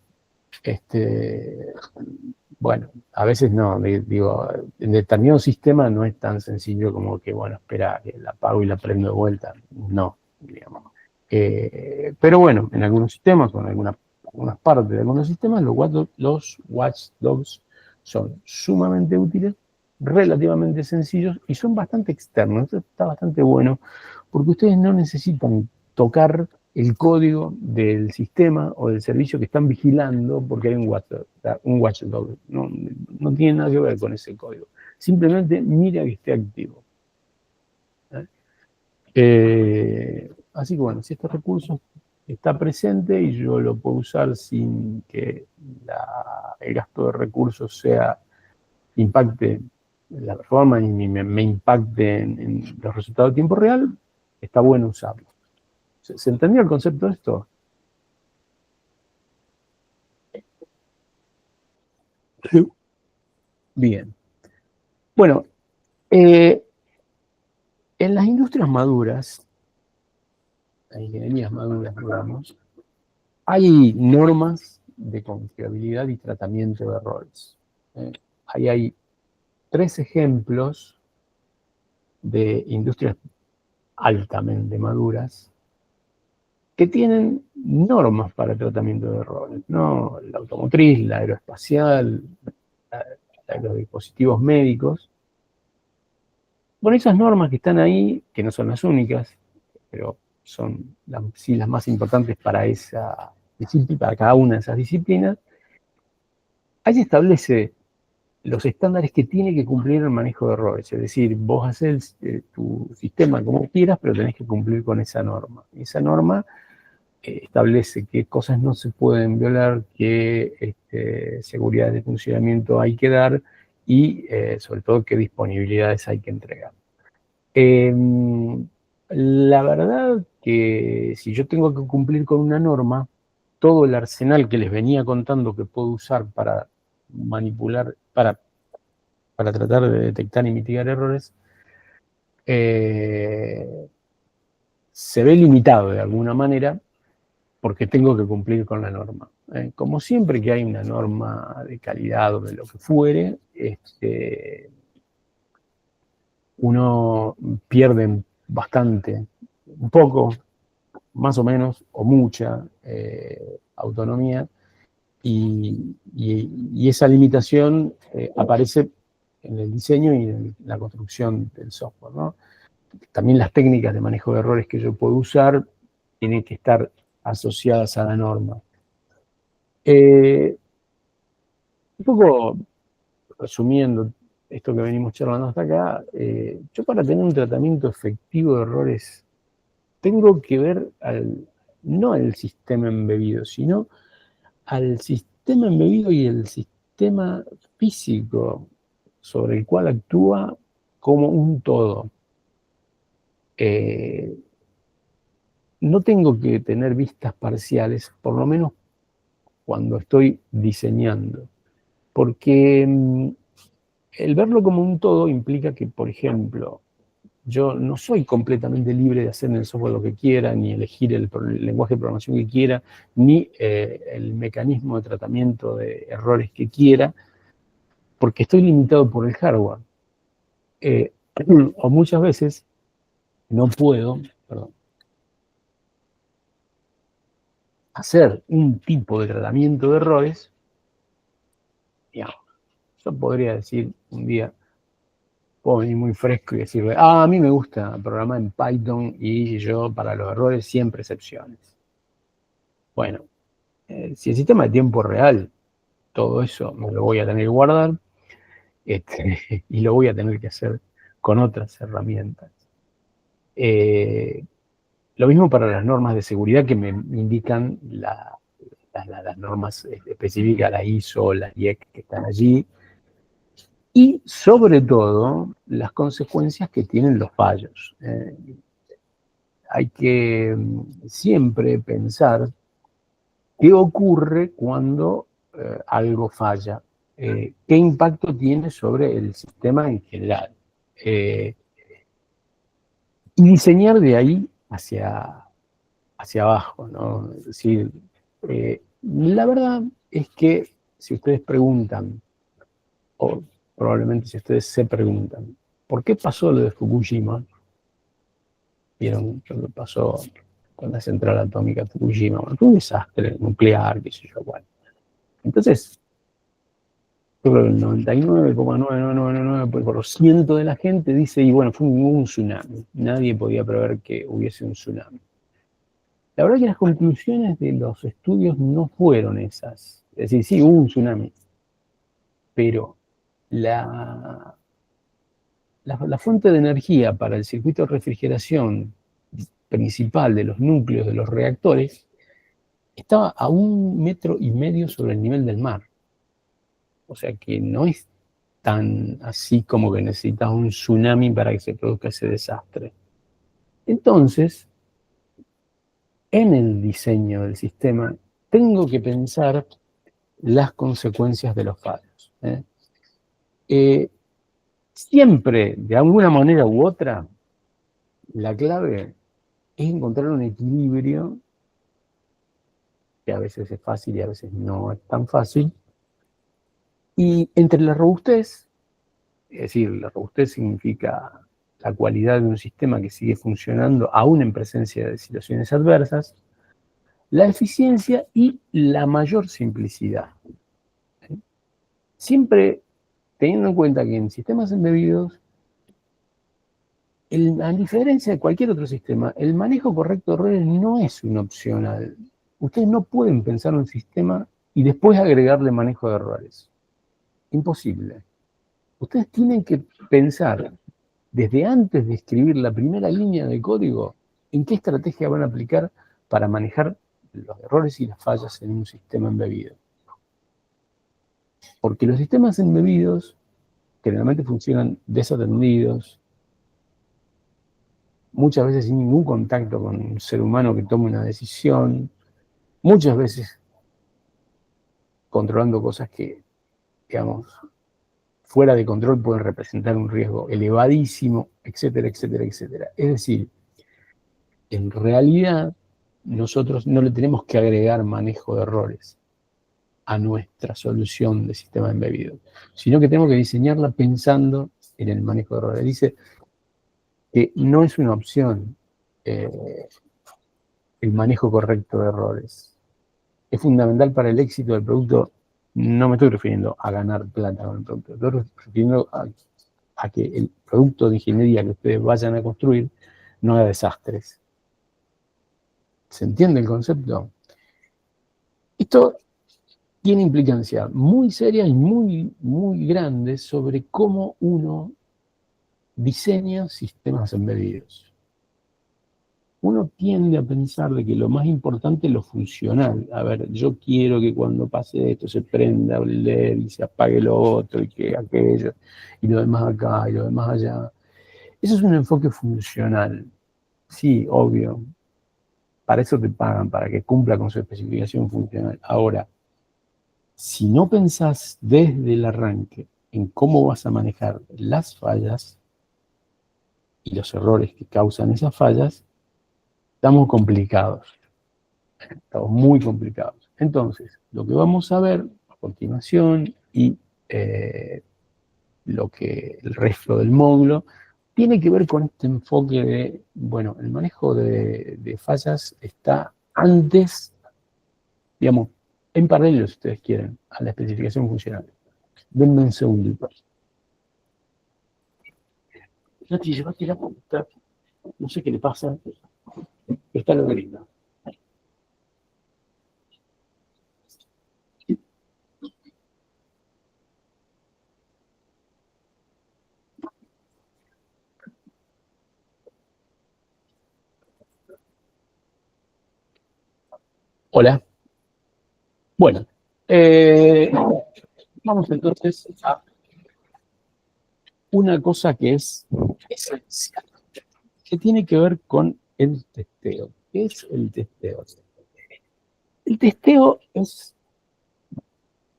Bueno, a veces no, digo, en determinado sistema no es tan sencillo como que, bueno, espera, que la apago y la prendo de vuelta. No, digamos. Pero bueno, en algunos sistemas, o en algunas partes de algunos sistemas, los watchdogs son sumamente útiles, relativamente sencillos y son bastante externos. Esto está bastante bueno, porque ustedes no necesitan tocar el código del sistema o del servicio que están vigilando porque hay un watchdog. No tiene nada que ver con ese código. Simplemente mira que esté activo. Así que bueno, si este recurso está presente y yo lo puedo usar sin que el gasto de recursos impacte la performance y me impacte en los resultados de tiempo real, está bueno usarlo. ¿Se entendió el concepto de esto? Bien. Bueno, en las industrias maduras, las ingenierías maduras, digamos, hay normas de confiabilidad y tratamiento de errores. Ahí hay 3 ejemplos de industrias altamente maduras que tienen normas para el tratamiento de errores, ¿no? La automotriz, la aeroespacial, los dispositivos médicos. Bueno, esas normas que están ahí, que no son las únicas, pero son sí, las más importantes para para cada una de esas disciplinas, ahí se establece los estándares que tiene que cumplir el manejo de errores. Es decir, vos haces tu sistema como quieras, pero tenés que cumplir con esa norma. Esa norma establece qué cosas no se pueden violar, qué seguridad de funcionamiento hay que dar y sobre todo qué disponibilidades hay que entregar. La verdad que si yo tengo que cumplir con una norma, todo el arsenal que les venía contando que puedo usar para manipular, para tratar de detectar y mitigar errores, se ve limitado de alguna manera porque tengo que cumplir con la norma. Como siempre que hay una norma de calidad o de lo que fuere, uno pierde bastante, un poco, más o menos, o mucha autonomía, y esa limitación aparece en el diseño y en la construcción del software, ¿no? También las técnicas de manejo de errores que yo puedo usar tienen que estar asociadas a la norma. Un poco resumiendo esto que venimos charlando hasta acá, yo para tener un tratamiento efectivo de errores tengo que ver no al sistema embebido, sino al sistema embebido y el sistema físico sobre el cual actúa como un todo. No tengo que tener vistas parciales, por lo menos cuando estoy diseñando, porque el verlo como un todo implica que, por ejemplo, yo no soy completamente libre de hacer en el software lo que quiera, ni elegir el lenguaje de programación que quiera, ni el mecanismo de tratamiento de errores que quiera, porque estoy limitado por el hardware. O muchas veces no puedo, hacer un tipo de tratamiento de errores. Digamos, yo podría decir un día, puedo venir muy fresco y decirle, a mí me gusta programar en Python y yo para los errores siempre excepciones. Bueno, si el sistema de tiempo real, todo eso me lo voy a tener que guardar y lo voy a tener que hacer con otras herramientas. Lo mismo para las normas de seguridad que me indican las normas específicas, la ISO, la IEC que están allí, y sobre todo las consecuencias que tienen los fallos. Hay que siempre pensar qué ocurre cuando algo falla, qué impacto tiene sobre el sistema en general. Y diseñar de ahí hacia abajo, ¿no? Es decir, la verdad es que si ustedes preguntan, o probablemente si ustedes se preguntan, ¿por qué pasó lo de Fukushima? Vieron lo que pasó con la central atómica de Fukushima. Bueno, fue un desastre nuclear, qué sé yo, bueno. Entonces, yo creo que el 99,9999% de la gente dice, y bueno, fue un tsunami. Nadie podía prever que hubiese un tsunami. La verdad que las conclusiones de los estudios no fueron esas. Es decir, sí, hubo un tsunami, pero la fuente de energía para el circuito de refrigeración principal de los núcleos de los reactores estaba a 1,5 metros sobre el nivel del mar. O sea que no es tan así como que necesitas un tsunami para que se produzca ese desastre. Entonces, en el diseño del sistema, tengo que pensar las consecuencias de los fallos. Siempre, de alguna manera u otra, la clave es encontrar un equilibrio, que a veces es fácil y a veces no es tan fácil, y entre la robustez, es decir, la robustez significa la cualidad de un sistema que sigue funcionando aún en presencia de situaciones adversas, la eficiencia y la mayor simplicidad. Siempre teniendo en cuenta que en sistemas embebidos A diferencia de cualquier otro sistema, el manejo correcto de errores no es un opcional. Ustedes no pueden pensar un sistema y después agregarle manejo de errores. Imposible. Ustedes tienen que pensar desde antes de escribir la primera línea de código en qué estrategia van a aplicar para manejar los errores y las fallas en un sistema embebido. Porque los sistemas embebidos generalmente funcionan desatendidos, muchas veces sin ningún contacto con un ser humano que tome una decisión, muchas veces controlando cosas que, digamos, fuera de control pueden representar un riesgo elevadísimo, etcétera, etcétera, etcétera. Es decir, en realidad nosotros no le tenemos que agregar manejo de errores a nuestra solución de sistema embebido, sino que tenemos que diseñarla pensando en el manejo de errores. Dice que no es una opción el manejo correcto de errores. Es fundamental para el éxito del producto. No me estoy refiriendo a ganar plata con el producto, estoy refiriendo a que el producto de ingeniería que ustedes vayan a construir no haga desastres. ¿Se entiende el concepto? Esto tiene implicancias muy serias y muy, muy grandes sobre cómo uno diseña sistemas embebidos. Uno tiende a pensar de que lo más importante es lo funcional. A ver, yo quiero que cuando pase esto se prenda el LED y se apague lo otro y que aquello, y lo demás acá y lo demás allá. Eso es un enfoque funcional. Sí, obvio. Para eso te pagan, para que cumpla con su especificación funcional. Ahora, si no pensás desde el arranque en cómo vas a manejar las fallas y los errores que causan esas fallas, estamos complicados. Estamos muy complicados. Entonces, lo que vamos a ver a continuación y lo que el resto del módulo tiene que ver con este enfoque de, bueno, el manejo de fallas está antes, digamos, en paralelo, si ustedes quieren, a la especificación funcional. Denme un segundito. Nati, llevaste la punta, no sé qué le pasa, pero está lo lindo. Hola. Bueno, vamos entonces a una cosa que es esencial, que tiene que ver con el testeo. ¿Qué es el testeo? El testeo es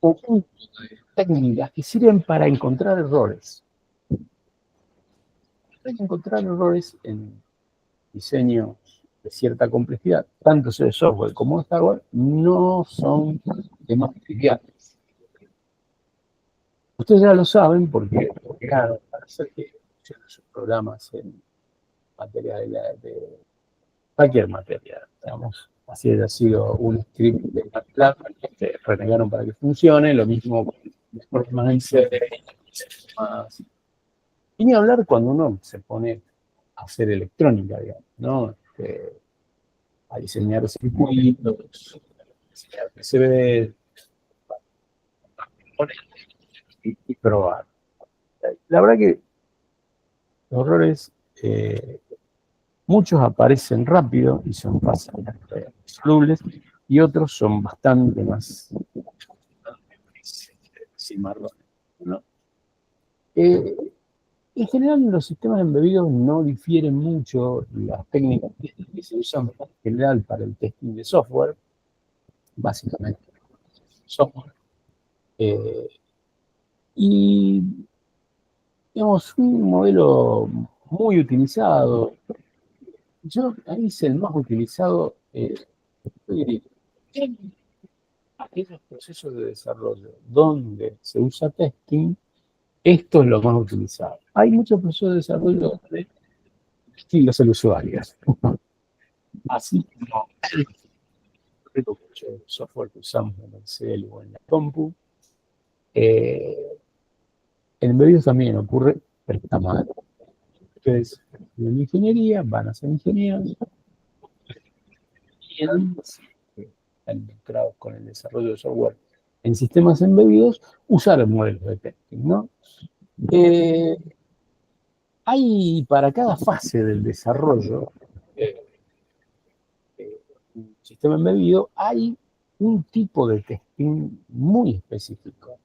un conjunto de técnicas que sirven para encontrar errores. Hay que encontrar errores en diseños de cierta complejidad, tanto sea de software como de hardware, no son temas triviales. Ustedes ya lo saben porque claro, para hacer que funcionen sus programas en materia de cualquier materia, digamos, así haya sido un script de MATLAB que renegaron para que funcione, lo mismo con los programas en C, más. Y ni hablar cuando uno se pone a hacer electrónica, digamos, ¿no? A diseñar circuitos, a diseñar PCB, y probar. La verdad que los errores, muchos aparecen rápido y son fáciles solubles, y otros son bastante más cimarrones, ¿no? En general, los sistemas embebidos no difieren mucho las técnicas que se usan en general para el testing de software, básicamente software. Y, digamos, un modelo muy utilizado, yo ahí es el más utilizado, yo diría, en aquellos procesos de desarrollo donde se usa testing, esto es lo más utilizado. Hay muchos procesos de desarrollo donde estilos el usuario. Así como el software que usamos en el celu o en la compu, en embebidos también ocurre, pero está mal. Ustedes estudian ingeniería, van a ser ingenieros, y están involucrados con el desarrollo de software en sistemas embebidos, usar modelos de testing, ¿no? Eh, Hay para cada fase del desarrollo de un sistema embebido, hay un tipo de testing muy específico.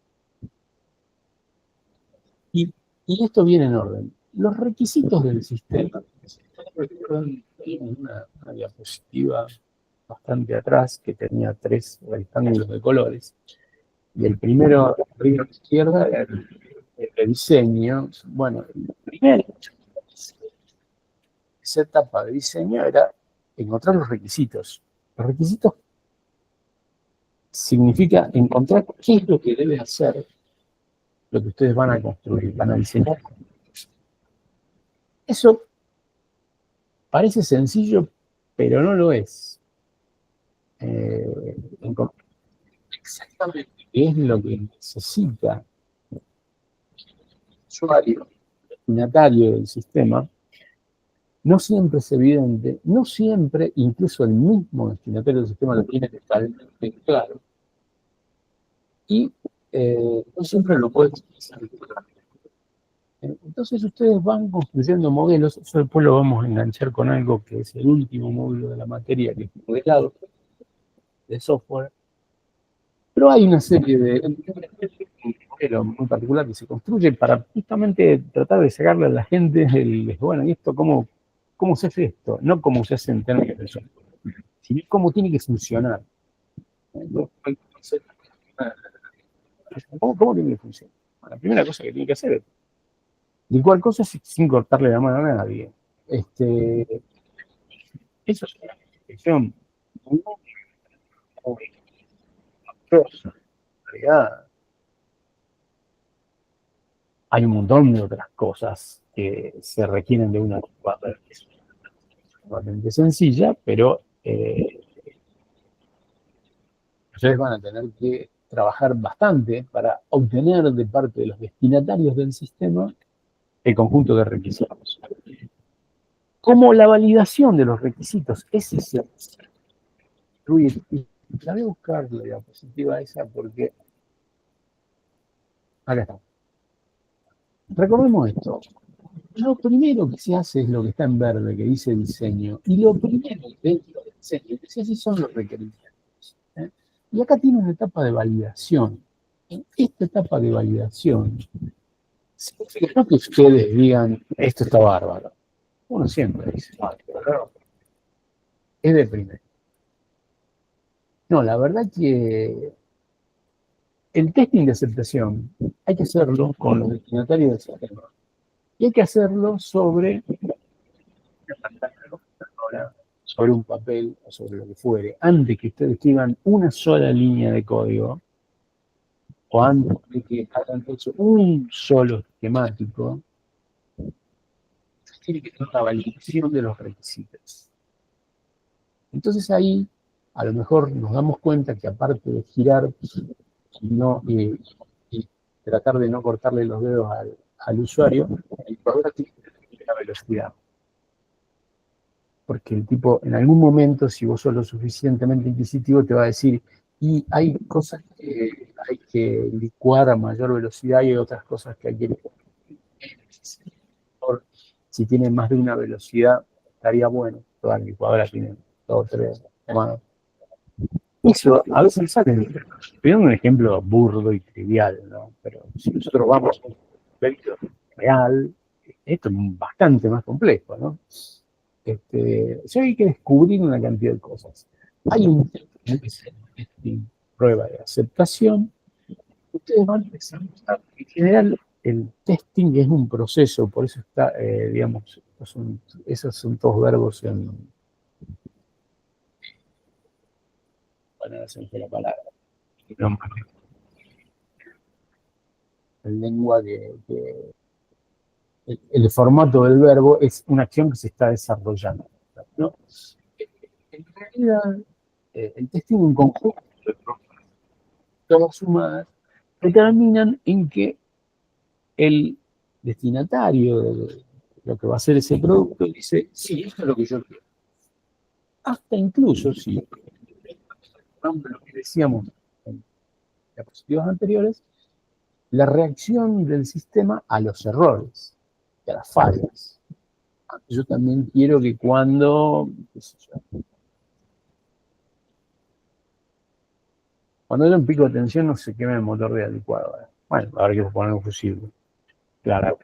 Y esto viene en orden. Los requisitos del sistema, tienen una diapositiva bastante atrás que tenía 3 rectángulos de colores. Y el primero, arriba a la izquierda, era el de diseño. Bueno, el primero, esa etapa de diseño era encontrar los requisitos. Los requisitos significa encontrar qué es lo que debe hacer lo que ustedes van a construir, van a diseñar. Eso parece sencillo, pero no lo es. Encontrar exactamente qué es lo que necesita el usuario, el destinatario del sistema, no siempre es evidente, no siempre, incluso el mismo destinatario del sistema lo tiene totalmente claro, y no siempre lo puede expresar. Entonces ustedes van construyendo modelos, eso después lo vamos a enganchar con algo que es el último módulo de la materia, que es modelado de software, pero hay una serie de modelo muy particular que se construye para justamente tratar de sacarle a la gente bueno, ¿y esto cómo se hace esto? No cómo se hace en términos de software, sino cómo tiene que funcionar. ¿Cómo tiene que funcionar? Bueno, la primera cosa que tiene que hacer es igual cosa sin cortarle la mano a nadie. Eso es una reflexión muy atroz. En realidad, hay un montón de otras cosas que se requieren de una ecuación relativamente sencilla, pero ustedes van a tener que trabajar bastante para obtener de parte de los destinatarios del sistema el conjunto de requisitos. Como la validación de los requisitos es esencial, la voy a buscar la diapositiva esa porque acá está. Recordemos esto. Lo primero que se hace es lo que está en verde, que dice diseño. Y lo primero dentro del diseño que se hace son los requerimientos. Y acá tiene una etapa de validación. En esta etapa de validación, significa no que ustedes digan, esto está bárbaro. Uno siempre dice, pero es de primero. No, la verdad que el testing de aceptación hay que hacerlo con los destinatarios del sistema. Y hay que hacerlo sobre sobre un papel o sobre lo que fuere, antes que ustedes escriban una sola línea de código, o antes de que hagan hecho un solo esquemático, tiene que tener la validación de los requisitos. Entonces ahí, a lo mejor nos damos cuenta que aparte de girar y tratar de no cortarle los dedos al usuario, el programa tiene que tener la velocidad. Porque el tipo, en algún momento, si vos sos lo suficientemente inquisitivo, te va a decir, y hay cosas que hay que licuar a mayor velocidad y hay otras cosas que hay que licuar. Si tienen más de una velocidad, estaría bueno. Todas las licuadoras tienen 2 o 3 comandos. Eso a veces sale. Estoy dando un ejemplo burdo y trivial, ¿no? Pero si nosotros vamos a un proyecto real, esto es bastante más complejo, ¿no? Hay que descubrir una cantidad de cosas. Hay un prueba de aceptación. Ustedes van a empezar a usar. En general, el testing es un proceso, por eso está, digamos, esos son todos verbos en. Bueno, no sé la palabra. En lengua el formato del verbo es una acción que se está desarrollando, ¿no? En realidad, el testing es un conjunto de pruebas, todas sumadas, determinan en que el destinatario del lo que va a hacer ese producto, dice, sí, esto es lo que yo quiero. Hasta incluso, si lo que decíamos en diapositivas anteriores, la reacción del sistema a los errores, a las fallas. Yo también quiero que cuando haya un pico de tensión no se queme el motor de la licuadora. Bueno, habrá que poner un fusible. Claro.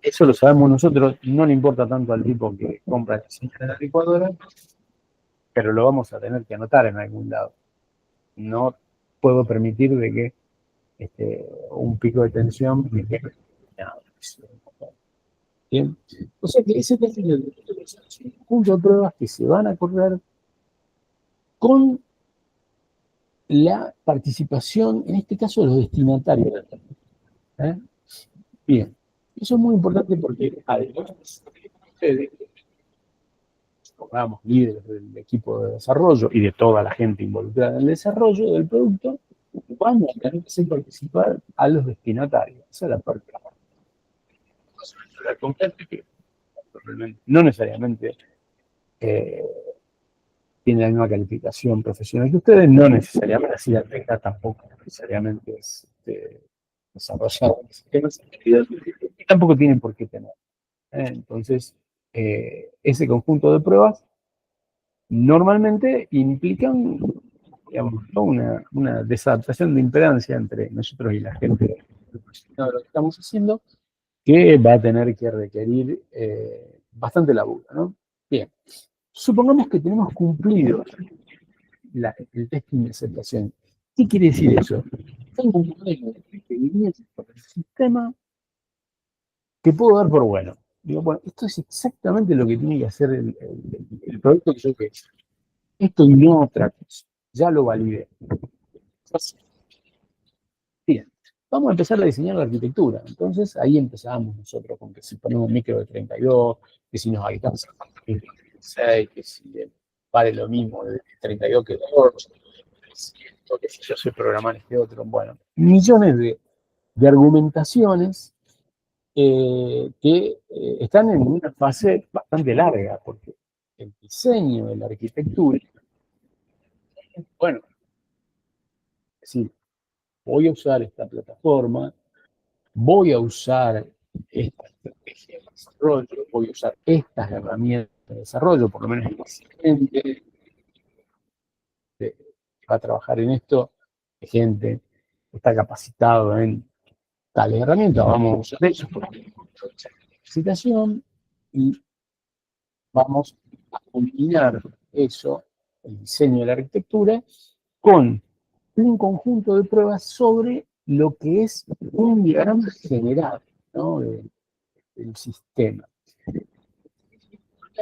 Eso lo sabemos nosotros, no le importa tanto al tipo que compra el diseño de la licuadora, pero lo vamos a tener que anotar en algún lado. No puedo permitir de que un pico de tensión me queme. Bien. O sea que ese es el conjunto de pruebas que se van a correr con la participación, en este caso, de los destinatarios. ¿Eh? Bien. Eso es muy importante porque, además de ustedes, pongamos líderes del equipo de desarrollo y de toda la gente involucrada en el desarrollo del producto, van a tener que hacer participar a los destinatarios. Esa es la parte. Con gente que no necesariamente tiene la misma calificación profesional que ustedes, no necesariamente, así la técnica tampoco necesariamente es desarrollada y tampoco tienen por qué tener. Entonces, ese conjunto de pruebas normalmente implican, digamos, una desadaptación de impedancia entre nosotros y la gente de lo que estamos haciendo, que va a tener que requerir bastante laburo, ¿no? Bien, supongamos que tenemos cumplido el testing de aceptación. ¿Qué quiere decir eso? Tengo un modelo de requerimientos por el sistema que puedo dar por bueno. Digo, bueno, esto es exactamente lo que tiene que hacer el producto que yo quiero. Esto y no otra cosa. Ya lo validé. Bien, vamos a empezar a diseñar la arquitectura. Entonces, ahí empezamos nosotros con que si ponemos un micro de 32, que si nos alcanza el 36, que si vale lo mismo de 32 que de 8, que si yo sé programar este otro. Bueno, millones de argumentaciones que están en una fase bastante larga, porque el diseño de la arquitectura, bueno, es decir, voy a usar esta plataforma, voy a usar esta estrategia de desarrollo, voy a usar estas herramientas de desarrollo, por lo menos el gente que va a trabajar en esto, de gente que está capacitado en tales herramientas, vamos a usar eso porque capacitación y vamos a combinar eso, el diseño de la arquitectura, con un conjunto de pruebas sobre lo que es un diagrama general, ¿no? del sistema.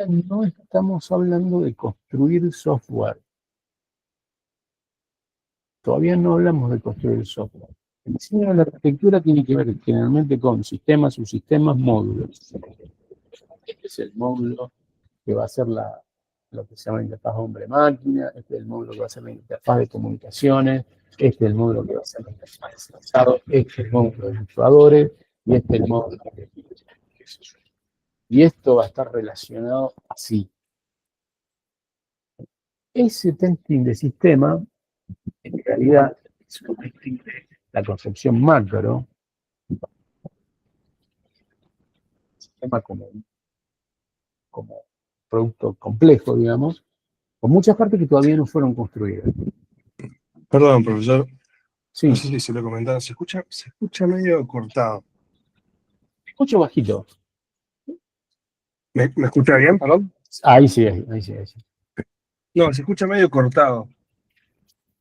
No estamos hablando de construir software. Todavía no hablamos de construir software. El diseño de la arquitectura tiene que ver generalmente con sistemas, subsistemas, módulos. Este es el módulo que va a ser lo que se llama interfaz hombre-máquina, este es el módulo que va a ser la interfaz de comunicaciones, este es el módulo que va a ser la interfaz de sensado, este es el módulo de actuadores, y este es el módulo de... Y esto va a estar relacionado así. Ese testing de sistema, en realidad, es un testing de la concepción macro, sistema como producto complejo, digamos, con muchas partes que todavía no fueron construidas. Perdón, profesor. Sí. No sé si se lo comentaron. Se escucha medio cortado. Escucho bajito. ¿Me escucha bien, perdón? Ahí sí. No, se escucha medio cortado.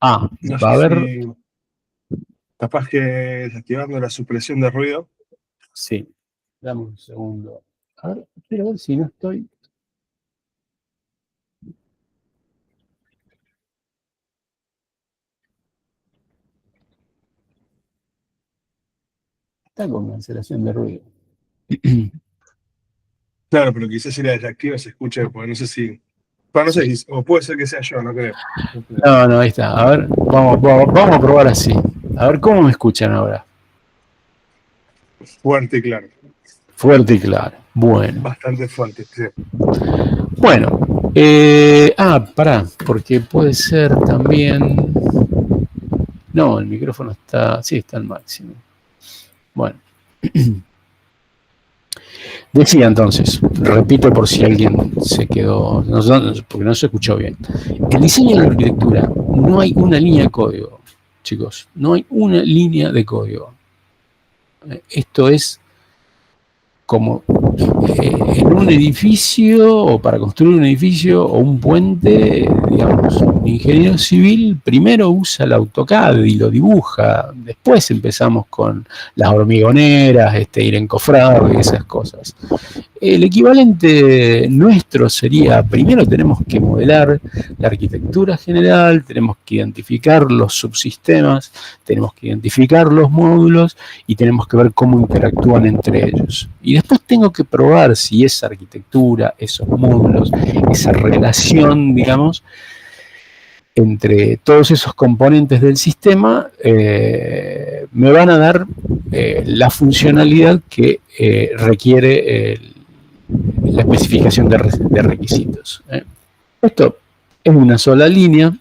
No va a haber... Si capaz que desactivando la supresión de ruido. Sí. Dame un segundo. A ver, quiero ver si no estoy... Está con cancelación de ruido. Claro, pero quizás si la desactiva se escucha, porque no sé si... Bueno, no sé, o puede ser que sea yo, no creo. No, ahí está. A ver, vamos a probar así. A ver, ¿cómo me escuchan ahora? Fuerte y claro. Fuerte y claro. Bueno. Bastante fuerte, sí. Bueno. Pará, porque puede ser también... No, el micrófono está... Sí, está al máximo. Bueno. Decía entonces, repito por si alguien se quedó, porque no se escuchó bien. El diseño de la arquitectura, no hay una línea de código, chicos, no hay una línea de código. Esto es como en un edificio, o para construir un edificio o un puente, digamos, un ingeniero civil primero usa el AutoCAD y lo dibuja, después empezamos con las hormigoneras, ir encofrado y esas cosas. El equivalente nuestro sería, primero tenemos que modelar la arquitectura general, tenemos que identificar los subsistemas, tenemos que identificar los módulos y tenemos que ver cómo interactúan entre ellos. Y después tengo que probar si esa arquitectura, esos módulos, esa relación, digamos, entre todos esos componentes del sistema me van a dar la funcionalidad que requiere la especificación de requisitos. Esto es una sola línea.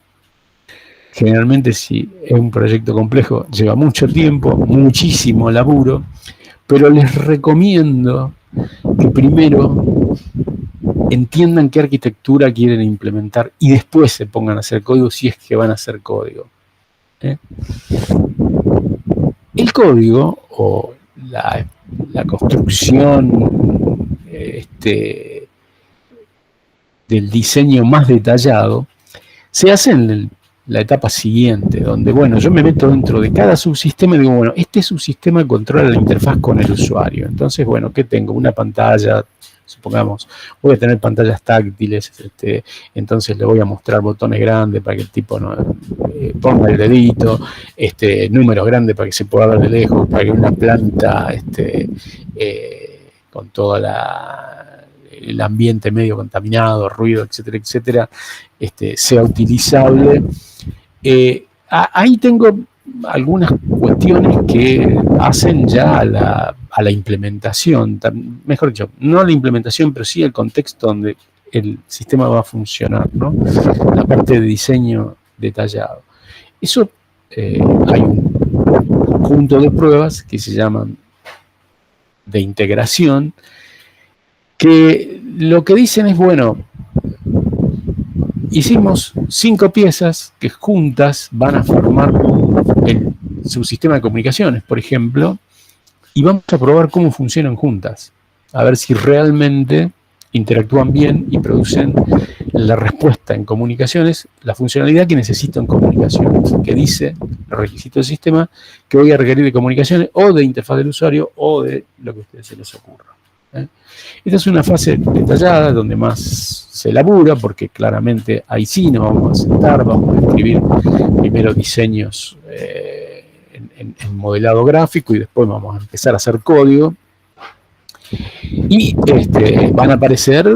Generalmente, si es un proyecto complejo, lleva mucho tiempo, muchísimo laburo, pero les recomiendo que primero entiendan qué arquitectura quieren implementar y después se pongan a hacer código si es que van a hacer código. El código o la construcción del diseño más detallado se hace en la etapa siguiente, donde, bueno, yo me meto dentro de cada subsistema y digo, bueno, este subsistema controla la interfaz con el usuario. Entonces, bueno, ¿qué tengo? Una pantalla, supongamos, voy a tener pantallas táctiles, entonces le voy a mostrar botones grandes para que el tipo no ponga el dedito, números grandes para que se pueda ver de lejos, para que una planta con toda el ambiente medio contaminado, ruido, etcétera, etcétera, sea utilizable. Ahí tengo algunas cuestiones que hacen ya a la implementación, mejor dicho, no a la implementación, pero sí al contexto donde el sistema va a funcionar, ¿no? La parte de diseño detallado. Eso hay un conjunto de pruebas que se llaman de integración, que lo que dicen es, bueno, hicimos 5 piezas que juntas van a formar el subsistema de comunicaciones, por ejemplo, y vamos a probar cómo funcionan juntas, a ver si realmente interactúan bien y producen la respuesta en comunicaciones, la funcionalidad que necesito en comunicaciones, que dice el requisito del sistema que voy a requerir de comunicaciones o de interfaz del usuario o de lo que a ustedes se les ocurra. Esta es una fase detallada donde más se elabora, porque claramente ahí sí nos vamos a sentar, vamos a escribir primero diseños en modelado gráfico y después vamos a empezar a hacer código. Y van a aparecer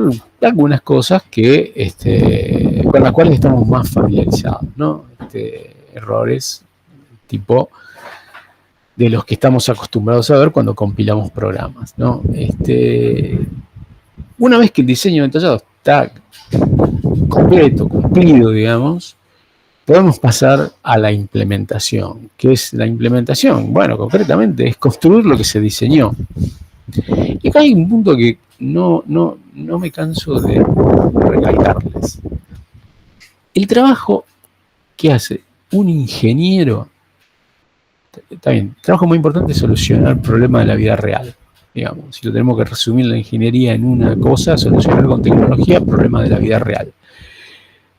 algunas cosas que con las cuales estamos más familiarizados, ¿no? Errores tipo de los que estamos acostumbrados a ver cuando compilamos programas, ¿no? Una vez que el diseño detallado está completo, cumplido, digamos, podemos pasar a la implementación. ¿Qué es la implementación? Bueno, concretamente es construir lo que se diseñó. Y acá hay un punto que no me canso de recalcarles. El trabajo que hace un ingeniero, está bien, el trabajo muy importante es solucionar problemas de la vida real. Digamos, si lo tenemos que resumir la ingeniería en una cosa, solucionar con tecnología problemas de la vida real.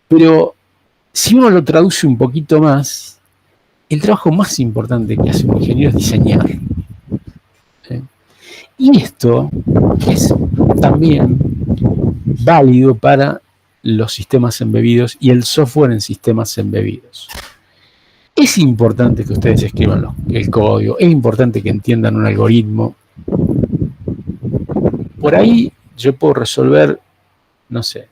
Pero si uno lo traduce un poquito más, el trabajo más importante que hace un ingeniero es diseñar. Y esto es también válido para los sistemas embebidos y el software en sistemas embebidos. Es importante que ustedes escriban el código, es importante que entiendan un algoritmo. Por ahí yo puedo resolver, no sé,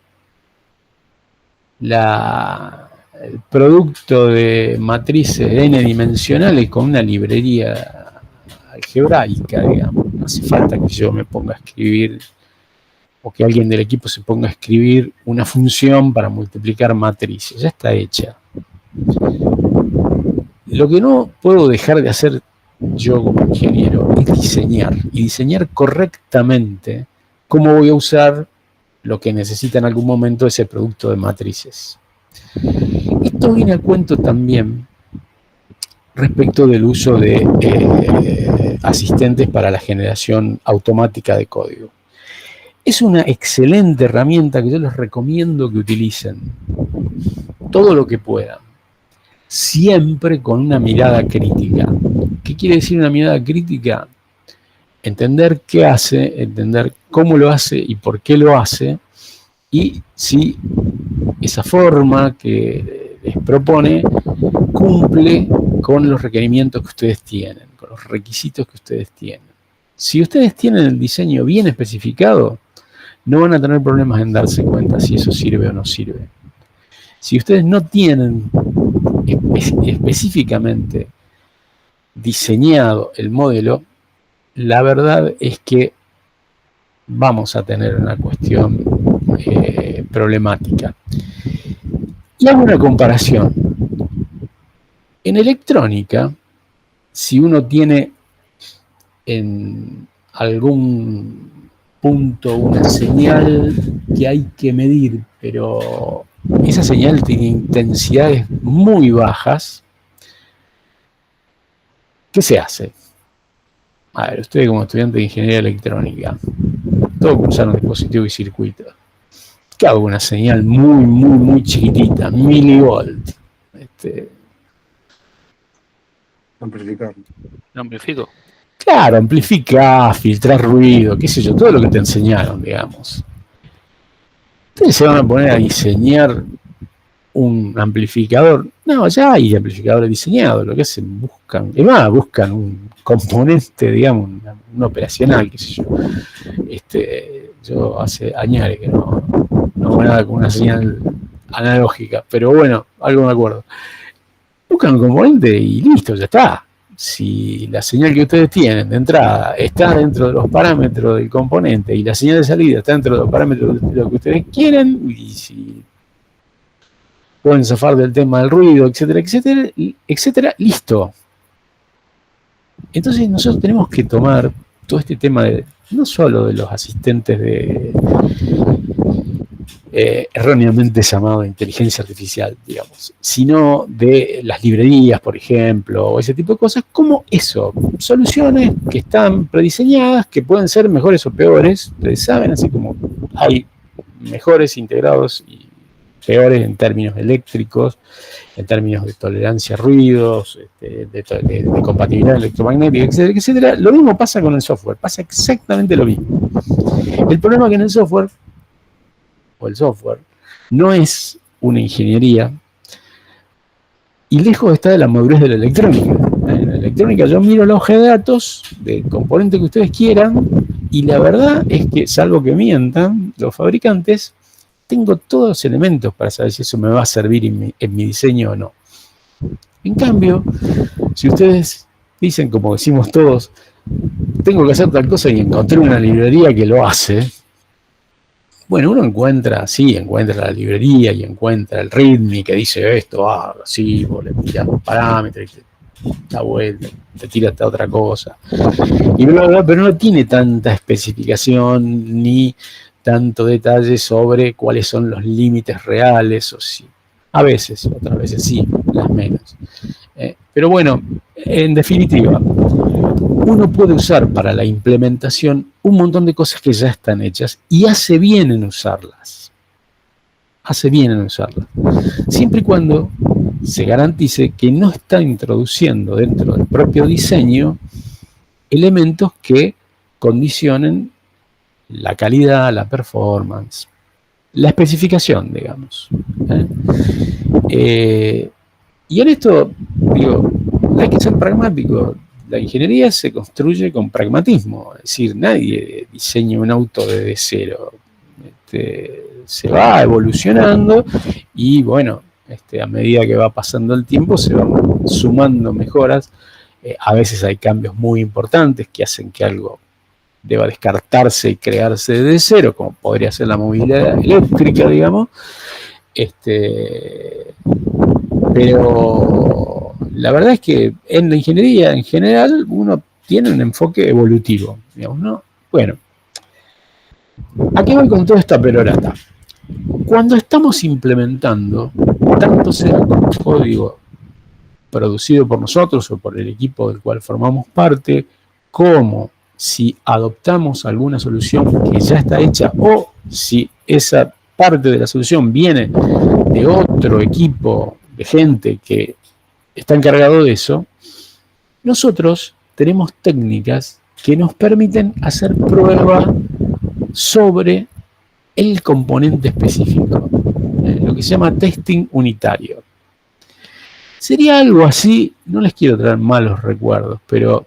el producto de matrices n-dimensionales con una librería algebraica, digamos. No hace falta que yo me ponga a escribir o que alguien del equipo se ponga a escribir una función para multiplicar matrices. Ya está hecha. Lo que no puedo dejar de hacer yo como ingeniero es diseñar, y diseñar correctamente cómo voy a usar lo que necesita en algún momento ese producto de matrices. Esto viene a cuento también respecto del uso de asistentes para la generación automática de código. Es una excelente herramienta que yo les recomiendo que utilicen todo lo que puedan, siempre con una mirada crítica. ¿Qué quiere decir una mirada crítica? Entender qué hace, entender cómo lo hace y por qué lo hace, y si esa forma que les propone cumple con los requerimientos que ustedes tienen, con los requisitos que ustedes tienen. Si ustedes tienen el diseño bien especificado, no van a tener problemas en darse cuenta si eso sirve o no sirve. Si ustedes no tienen específicamente diseñado el modelo, la verdad es que vamos a tener una cuestión problemática. Y hago una comparación. En electrónica, si uno tiene en algún punto una señal que hay que medir, pero esa señal tiene intensidades muy bajas, ¿qué se hace? A ver, ustedes como estudiantes de ingeniería electrónica, todos cursaron dispositivos y circuitos. ¿Qué hago? Una señal muy chiquitita, milivolt. Amplificar. ¿Amplifico? Claro, amplificar, filtrar ruido, qué sé yo, todo lo que te enseñaron, digamos. Ustedes se van a poner a diseñar un amplificador. No, ya hay amplificadores diseñados. Lo que hacen, buscan un componente, digamos, un operacional, qué sé yo. Yo hace años que no hago nada con una señal analógica, pero bueno, algo me acuerdo. Buscan un componente y listo, ya está. Si la señal que ustedes tienen de entrada está dentro de los parámetros del componente y la señal de salida está dentro de los parámetros de lo que ustedes quieren, y si pueden zafar del tema del ruido, etcétera, listo. Entonces nosotros tenemos que tomar todo este tema no solo de los asistentes erróneamente llamado de inteligencia artificial, digamos, sino de las librerías, por ejemplo, o ese tipo de cosas, como eso, soluciones que están prediseñadas, que pueden ser mejores o peores, ustedes saben, así como hay mejores integrados y peores en términos eléctricos, en términos de tolerancia a ruidos, de compatibilidad electromagnética, etcétera. Lo mismo pasa con el software, pasa exactamente lo mismo. El problema es que en el software no es una ingeniería y lejos está de la madurez de la electrónica. En la electrónica yo miro la hoja de datos del componente que ustedes quieran y la verdad es que, salvo que mientan los fabricantes, tengo todos los elementos para saber si eso me va a servir en mi diseño o no. En cambio, si ustedes dicen, como decimos todos, tengo que hacer tal cosa y encontré una librería que lo hace, bueno, uno encuentra la librería y encuentra el README que dice esto, así, vos le tirás un parámetro y te da vuelta, te tira hasta otra cosa. Y pero no tiene tanta especificación ni tanto detalle sobre cuáles son los límites reales, o si a veces, otras veces sí, las menos. Pero bueno, en definitiva, uno puede usar para la implementación un montón de cosas que ya están hechas y hace bien en usarlas. Siempre y cuando se garantice que no está introduciendo dentro del propio diseño elementos que condicionen la calidad, la performance, la especificación, digamos. Y en esto, digo, hay que ser pragmático. La ingeniería se construye con pragmatismo, es decir, nadie diseña un auto desde cero. Se va evolucionando y bueno, a medida que va pasando el tiempo se van sumando mejoras. A veces hay cambios muy importantes que hacen que algo deba descartarse y crearse desde cero, como podría ser la movilidad eléctrica, digamos. Pero la verdad es que en la ingeniería en general uno tiene un enfoque evolutivo, digamos, ¿no? Bueno, ¿a qué voy con toda esta perorata? Cuando estamos implementando, tanto sea con código producido por nosotros o por el equipo del cual formamos parte, como si adoptamos alguna solución que ya está hecha o si esa parte de la solución viene de otro equipo de gente que está encargado de eso, nosotros tenemos técnicas que nos permiten hacer prueba sobre el componente específico, lo que se llama testing unitario. Sería algo así, no les quiero traer malos recuerdos, pero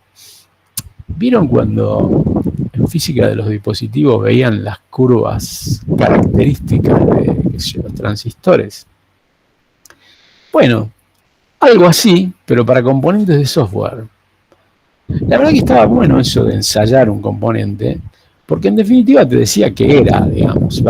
¿vieron cuando en física de los dispositivos veían las curvas características de los transistores? Bueno, algo así, pero para componentes de software. La verdad que estaba bueno eso de ensayar un componente, porque en definitiva te decía qué era, digamos,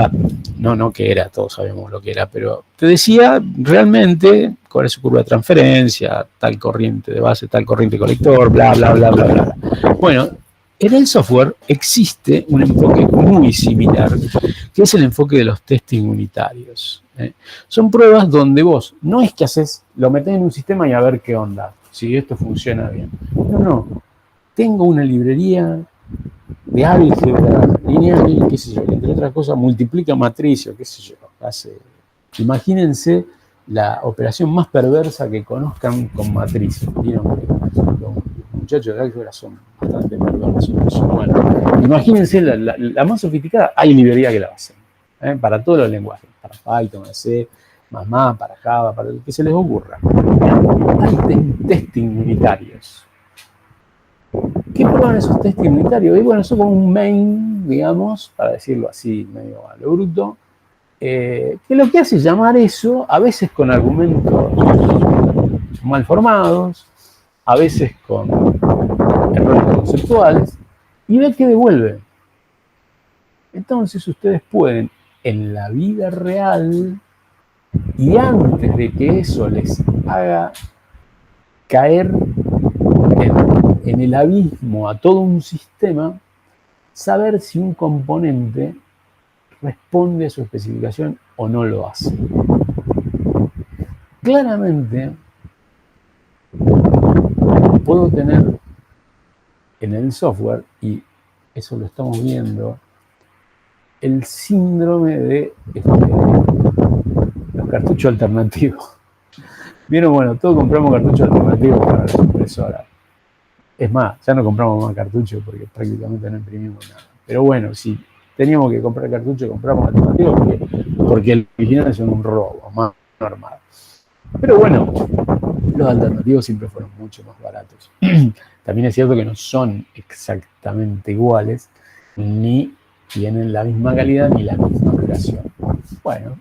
no que era, todos sabemos lo que era, pero te decía realmente cuál es su curva de transferencia, tal corriente de base, tal corriente colector, bla, bla, bla, bla, bla. Bueno, en el software existe un enfoque muy similar, que es el enfoque de los testing unitarios. Son pruebas donde vos no es que lo metés en un sistema y a ver qué onda, si esto funciona bien. No. Tengo una librería de álgebra lineal, qué sé yo, entre otras cosas multiplica matrices, qué sé yo. Imagínense la operación más perversa que conozcan con matrices. Vieron que los muchachos de álgebra son bastante perversos. Bueno, imagínense la más sofisticada, hay librería que la va a hacer, para todos los lenguajes, para Python, C++, para Java, para lo que se les ocurra. Hay testing unitarios. ¿Qué prueban esos testing unitarios? Y bueno, eso como un main, digamos, para decirlo así, medio a lo bruto, que lo que hace es llamar eso, a veces con argumentos mal formados, a veces con errores conceptuales, y ve que devuelve. Entonces ustedes pueden, en la vida real, y antes de que eso les haga caer en el abismo a todo un sistema, saber si un componente responde a su especificación o no lo hace. Claramente, puedo tener en el software, y eso lo estamos viendo, el síndrome de los cartuchos alternativos. Vieron, bueno, todos compramos cartuchos alternativos para la impresora. Es más, ya no compramos más cartuchos porque prácticamente no imprimimos nada. Pero bueno, si teníamos que comprar cartuchos, compramos alternativos porque el original es un robo, más normal. Pero bueno, los alternativos siempre fueron mucho más baratos. También es cierto que no son exactamente iguales, ni tienen la misma calidad ni la misma duración. Bueno,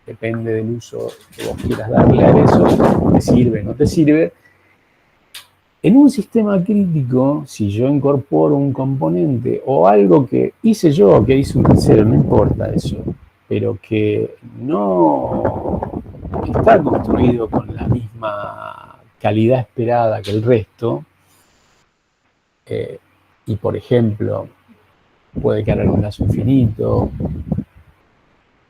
depende del uso que vos quieras darle a eso, te sirve, no te sirve. En un sistema crítico, si yo incorporo un componente o algo que hice yo o que hizo un tercero, no importa eso, pero que no está construido con la misma calidad esperada que el resto, y por ejemplo, puede quedar un lazo infinito,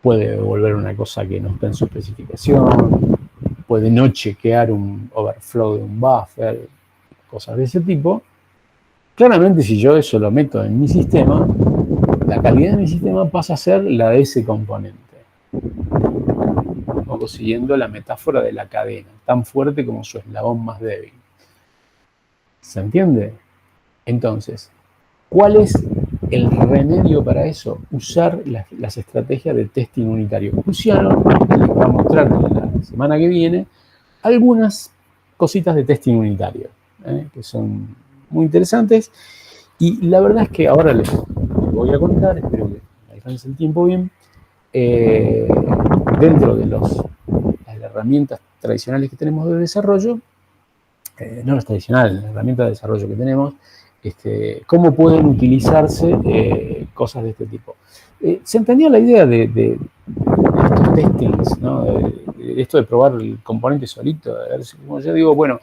puede devolver una cosa que no está en su especificación, puede no chequear un overflow de un buffer, cosas de ese tipo. Claramente, si yo eso lo meto en mi sistema, la calidad de mi sistema pasa a ser la de ese componente. Un poco siguiendo la metáfora de la cadena, tan fuerte como su eslabón más débil. ¿Se entiende? Entonces, ¿cuál es el remedio para eso? Usar las estrategias de testing unitario. Luciano les va a mostrar la semana que viene algunas cositas de testing unitario, que son muy interesantes. Y la verdad es que ahora les voy a contar, espero que alcance el tiempo bien, dentro de las herramientas tradicionales que tenemos de desarrollo, no las tradicionales, las herramientas de desarrollo que tenemos, cómo pueden utilizarse cosas de este tipo. Se entendía la idea de estos testings, ¿no? De esto de probar el componente solito. A ver, como yo digo, bueno,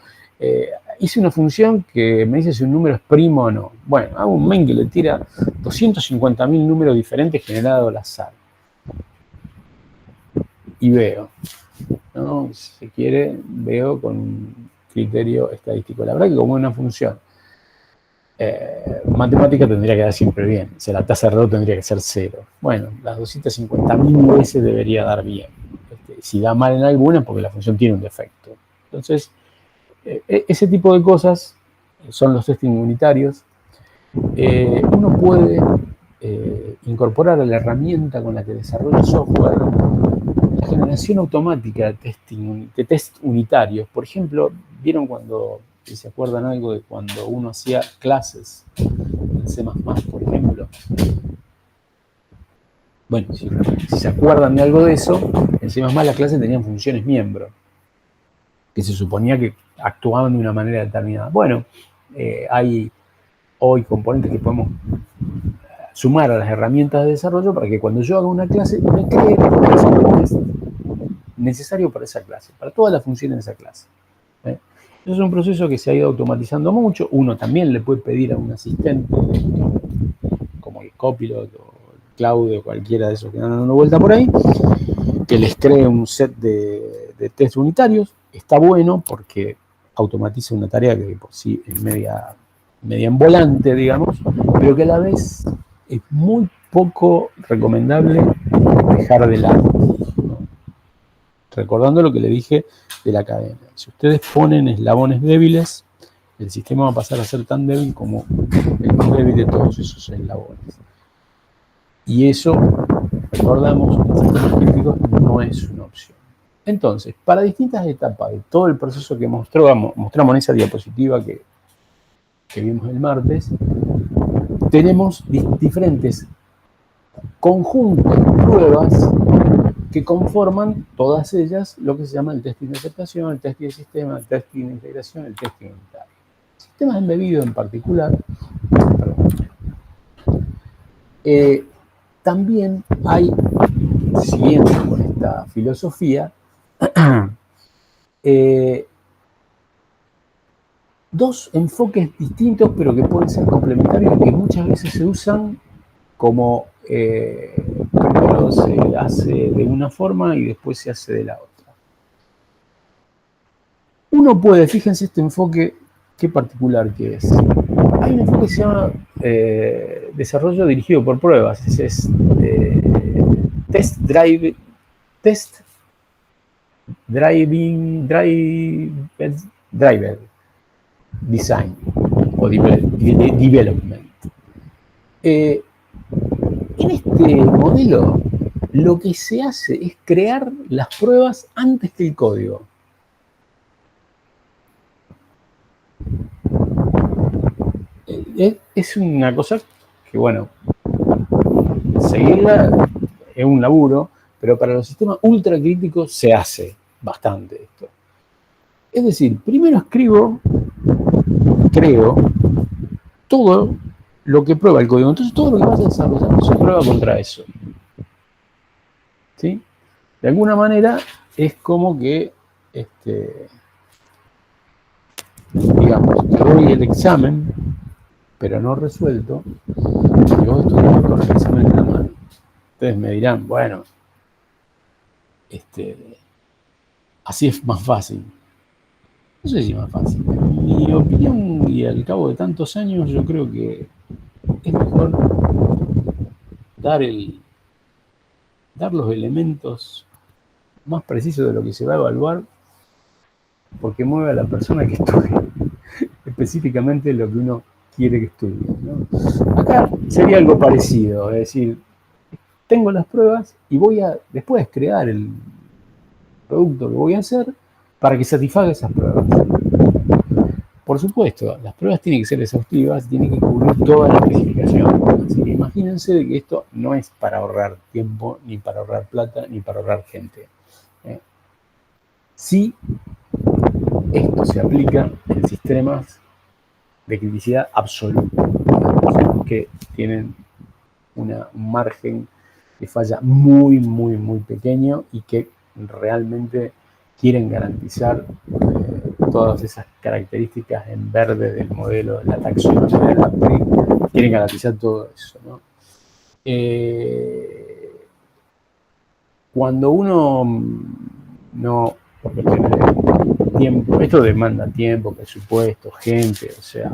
hice una función que me dice si un número es primo o no. Bueno, hago un main que le tira 250.000 números diferentes generados al azar. Y veo, ¿no? Si se quiere, veo con un criterio estadístico. La verdad que como una función matemática tendría que dar siempre bien. O sea, la tasa de error tendría que ser 0. Bueno, las 250.000 veces debería dar bien. Si da mal en alguna, porque la función tiene un defecto. Entonces, ese tipo de cosas son los testing unitarios. Uno puede incorporar a la herramienta con la que desarrolla software la generación automática de test unitarios. Por ejemplo, ¿vieron cuando, si se acuerdan algo de cuando uno hacía clases en C++, por ejemplo? Bueno, si se acuerdan de algo de eso, en C++ las clases tenían funciones miembro, que se suponía que actuaban de una manera determinada. Bueno, hay hoy componentes que podemos sumar a las herramientas de desarrollo para que cuando yo haga una clase me cree el test necesario para esa clase, para todas las funciones de esa clase. Eso es un proceso que se ha ido automatizando mucho. Uno también le puede pedir a un asistente, como el Copilot o el Claude o cualquiera de esos que andan dando vuelta por ahí, que les cree un set de test unitarios. Está bueno porque automatiza una tarea que por sí es media en volante, digamos, pero que a la vez es muy poco recomendable dejar de lado, ¿no? Recordando lo que le dije de la cadena. Si ustedes ponen eslabones débiles, el sistema va a pasar a ser tan débil como el más débil de todos esos eslabones. Y eso, recordamos, en sistemas críticos no es una opción. Entonces, para distintas etapas de todo el proceso que mostramos en esa diapositiva que vimos el martes, tenemos diferentes conjuntos de pruebas que conforman todas ellas lo que se llama el testing de aceptación, el testing de sistema, el testing de integración, el testing unitario. Sistemas embebidos en particular, también hay, siguiendo con esta filosofía, dos enfoques distintos, pero que pueden ser complementarios y que muchas veces se usan como primero se hace de una forma y después se hace de la otra. Uno puede, fíjense este enfoque, qué particular que es. Hay un enfoque que se llama desarrollo dirigido por pruebas. Ese es test driver design o development. En este modelo, lo que se hace es crear las pruebas antes que el código. Es una cosa que, bueno, seguirla es un laburo, pero para los sistemas ultra críticos se hace bastante esto. Es decir, primero creo todo lo que prueba el código. Entonces todo lo que vas a desarrollar se prueba contra eso. ¿Sí? De alguna manera es como que, digamos, te doy el examen, pero no resuelto, y vos estudias con el examen en la mano. Ustedes me dirán, bueno, así es más fácil. No sé si es más fácil. En mi opinión, y al cabo de tantos años, yo creo que es mejor dar los elementos más precisos de lo que se va a evaluar, porque mueve a la persona que estudia específicamente lo que uno quiere que estudie, ¿no? Acá sería algo parecido, es decir, tengo las pruebas y voy a después crear el producto que voy a hacer para que satisfaga esas pruebas. Por supuesto, las pruebas tienen que ser exhaustivas, tienen que cubrir toda la especificación. Así que imagínense que esto no es para ahorrar tiempo, ni para ahorrar plata, ni para ahorrar gente. Si esto se aplica en sistemas de criticidad absoluta, que tienen un margen de falla muy, muy, muy pequeño y que realmente quieren garantizar todas esas características en verde del modelo de la taxonomía de la PRI, quieren garantizar todo eso, ¿no? Cuando uno no, por cuestiones de tiempo, esto demanda tiempo, presupuesto, gente, o sea,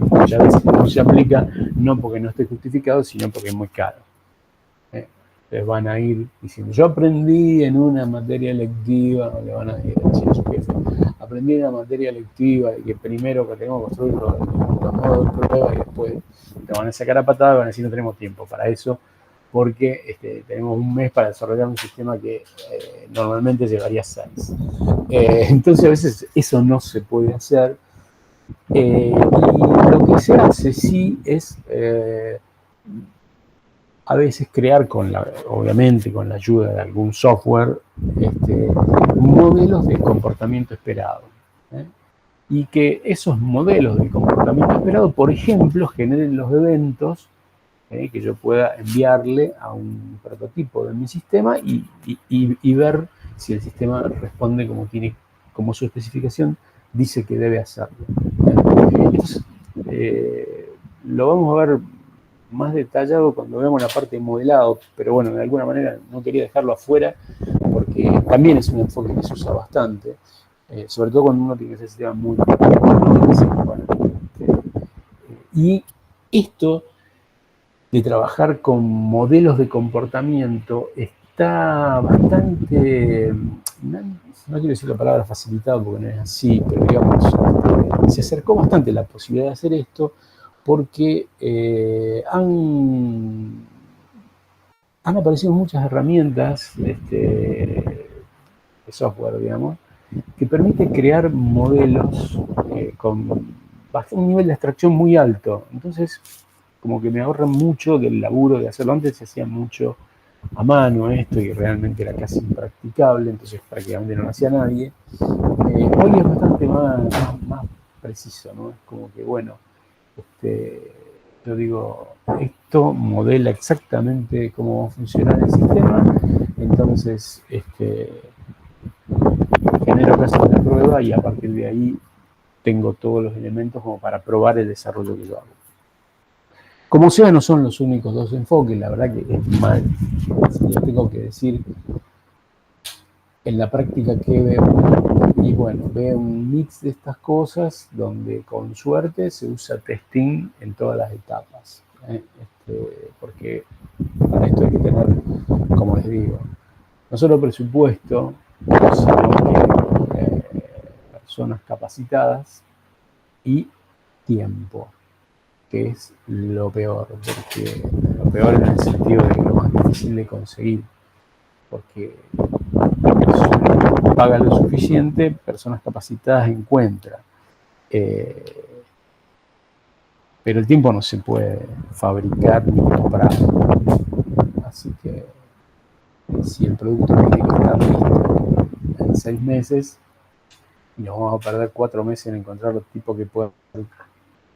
muchas veces no se aplica, no porque no esté justificado, sino porque es muy caro. Les van a ir diciendo, yo aprendí en una materia electiva, o le van a decir a su jefe, aprendí en una materia electiva de que primero que tenemos que construir los modos de prueba y después te van a sacar a patadas y van a decir no tenemos tiempo para eso, porque tenemos un mes para desarrollar un sistema que normalmente llevaría 6. Entonces a veces eso no se puede hacer. Y lo que se hace sí es a veces crear, obviamente con la ayuda de algún software, modelos de comportamiento esperado. Y que esos modelos de comportamiento esperado, por ejemplo, generen los eventos que yo pueda enviarle a un prototipo de mi sistema y ver si el sistema responde como su especificación dice que debe hacerlo. Entonces, lo vamos a ver más detallado cuando veamos la parte de modelado, pero bueno, de alguna manera no quería dejarlo afuera porque también es un enfoque que se usa bastante, sobre todo cuando uno tiene ese sistema muy y esto de trabajar con modelos de comportamiento está bastante, no quiero decir la palabra facilitado porque no es así, pero digamos, se acercó bastante la posibilidad de hacer esto porque han aparecido muchas herramientas de software, digamos, que permite crear modelos con un nivel de abstracción muy alto. Entonces, como que me ahorran mucho del laburo de hacerlo. Antes se hacía mucho a mano esto y realmente era casi impracticable, entonces prácticamente no lo hacía nadie. Hoy es bastante más preciso, ¿no? Es como que, bueno, yo digo, esto modela exactamente cómo va a funcionar el sistema, entonces genero casos de prueba y a partir de ahí tengo todos los elementos como para probar el desarrollo que yo hago. Como sea, no son los únicos dos enfoques, la verdad que es mal. Si yo tengo que decir en la práctica que veo, y bueno, veo un mix de estas cosas donde con suerte se usa testing en todas las etapas, porque para esto hay que tener, como les digo, no solo presupuesto, sino que personas capacitadas y tiempo, que es lo peor, porque lo peor en el sentido de lo más difícil de conseguir, porque paga lo suficiente, personas capacitadas encuentra. Pero el tiempo no se puede fabricar ni comprar. Así que si el producto tiene que estar listo en 6 meses, y nos vamos a perder 4 meses en encontrar los tipos que puedan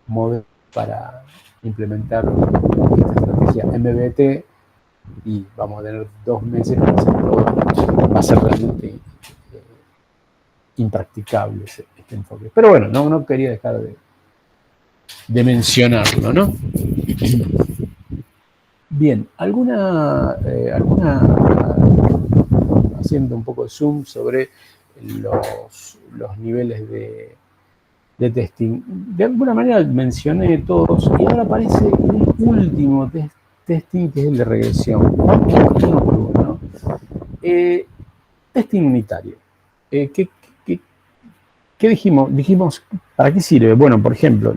mover para implementar esta estrategia MBT, y vamos a tener 2 meses para hacer todo, va a ser realmente impracticable este enfoque. Pero bueno, no quería dejar de mencionarlo, ¿no? Bien, haciendo un poco de zoom sobre los niveles de testing. De alguna manera mencioné todos y ahora aparece un último testing que es el de regresión. Vamos uno por uno, ¿no? Testing unitario. ¿Qué dijimos? Dijimos, ¿para qué sirve? Bueno, por ejemplo,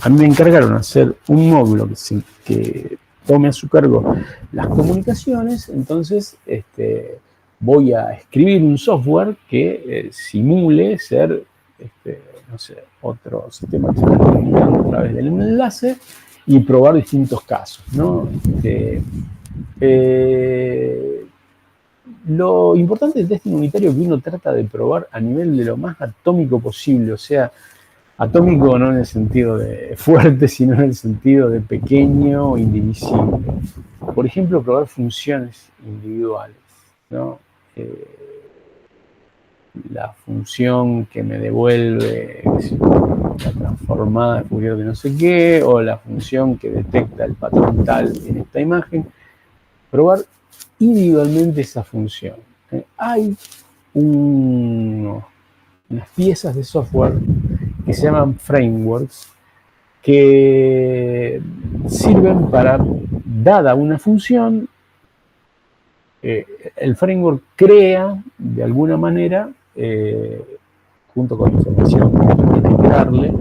a mí me encargaron hacer un módulo que tome a su cargo las comunicaciones, entonces voy a escribir un software que simule ser, no sé, otro sistema que se está comunicando a través del enlace y probar distintos casos, ¿no? Lo importante del testing unitario es que uno trata de probar a nivel de lo más atómico posible, o sea, Atómico no en el sentido de fuerte, sino en el sentido de pequeño, indivisible. Por ejemplo, probar funciones individuales, ¿no? La función que me devuelve la transformada de Fourier de no sé qué, o la función que detecta el patrón tal en esta imagen, probar individualmente esa función. Hay unas piezas de software que se llaman frameworks, que sirven para, dada una función, el framework crea de alguna manera, junto con la información que tiene que darle,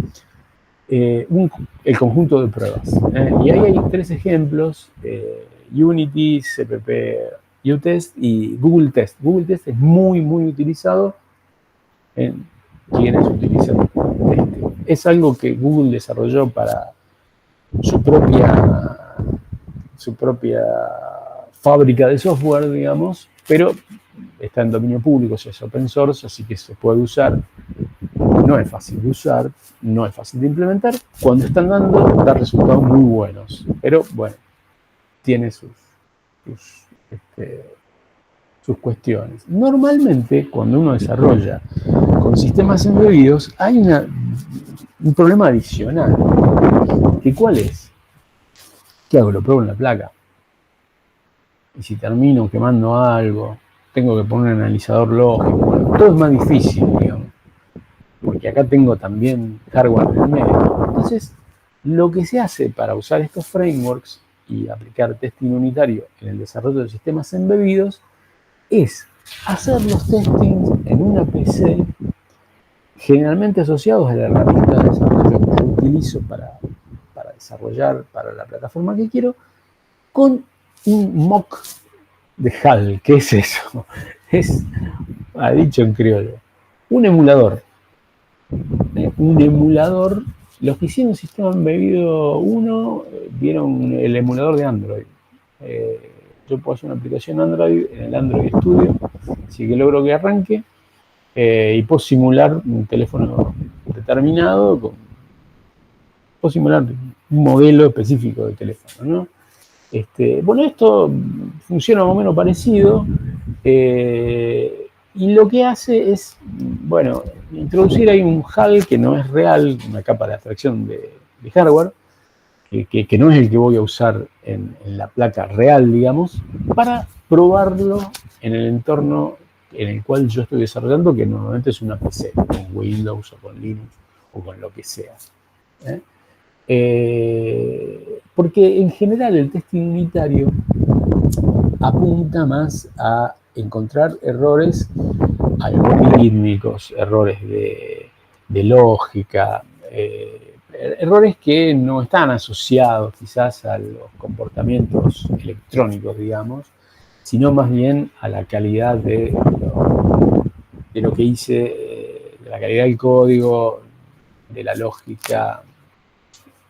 el conjunto de pruebas. Y ahí hay 3 ejemplos: Unity, CPP, UTest y Google Test. Google Test es muy utilizado en quienes utilizan testing. Es algo que Google desarrolló para su propia fábrica de software, digamos, pero está en dominio público, es open source, así que se puede usar. No es fácil de usar, no es fácil de implementar. Cuando están da resultados muy buenos, pero bueno, tiene sus cuestiones. Normalmente, cuando uno desarrolla con sistemas embebidos, hay un problema adicional. ¿Y cuál es? ¿Qué hago? Lo pruebo en la placa. Y si termino quemando algo, tengo que poner un analizador lógico. Bueno, todo es más difícil, digamos, porque acá tengo también hardware en el medio. Entonces, lo que se hace para usar estos frameworks y aplicar testing unitario en el desarrollo de sistemas embebidos es hacer los testings en una PC, generalmente asociados a la herramienta de desarrollo que yo utilizo para desarrollar para la plataforma que quiero, con un mock de HAL. ¿Qué es eso? Es, dicho en criollo, un emulador. Un emulador. Los que hicieron Sistema Embebido 1 vieron el emulador de Android. Yo puedo hacer una aplicación Android en el Android Studio, así que logro que arranque, y puedo simular un teléfono determinado, puedo simular un modelo específico de teléfono, ¿no? Bueno, esto funciona más o menos parecido, y lo que hace es, bueno, introducir ahí un HAL que no es real, una capa de abstracción de hardware, que no es el que voy a usar en la placa real, digamos, para probarlo en el entorno en el cual yo estoy desarrollando, que normalmente es una PC, con Windows o con Linux o con lo que sea. Porque en general el testing unitario apunta más a encontrar errores algorítmicos, errores de lógica, errores que no están asociados quizás a los comportamientos electrónicos, digamos, sino más bien a la calidad de lo que hice, de la calidad del código, de la lógica,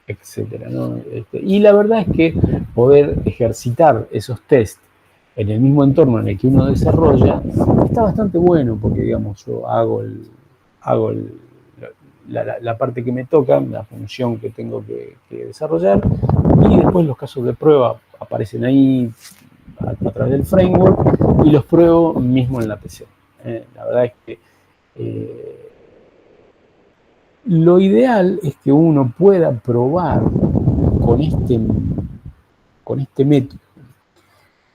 etcétera, ¿no? Y la verdad es que poder ejercitar esos tests en el mismo entorno en el que uno desarrolla está bastante bueno, porque digamos, yo hago la parte que me toca, la función que tengo que desarrollar, y después los casos de prueba aparecen ahí a través del framework y los pruebo mismo en la PC. La verdad es que lo ideal es que uno pueda probar con este método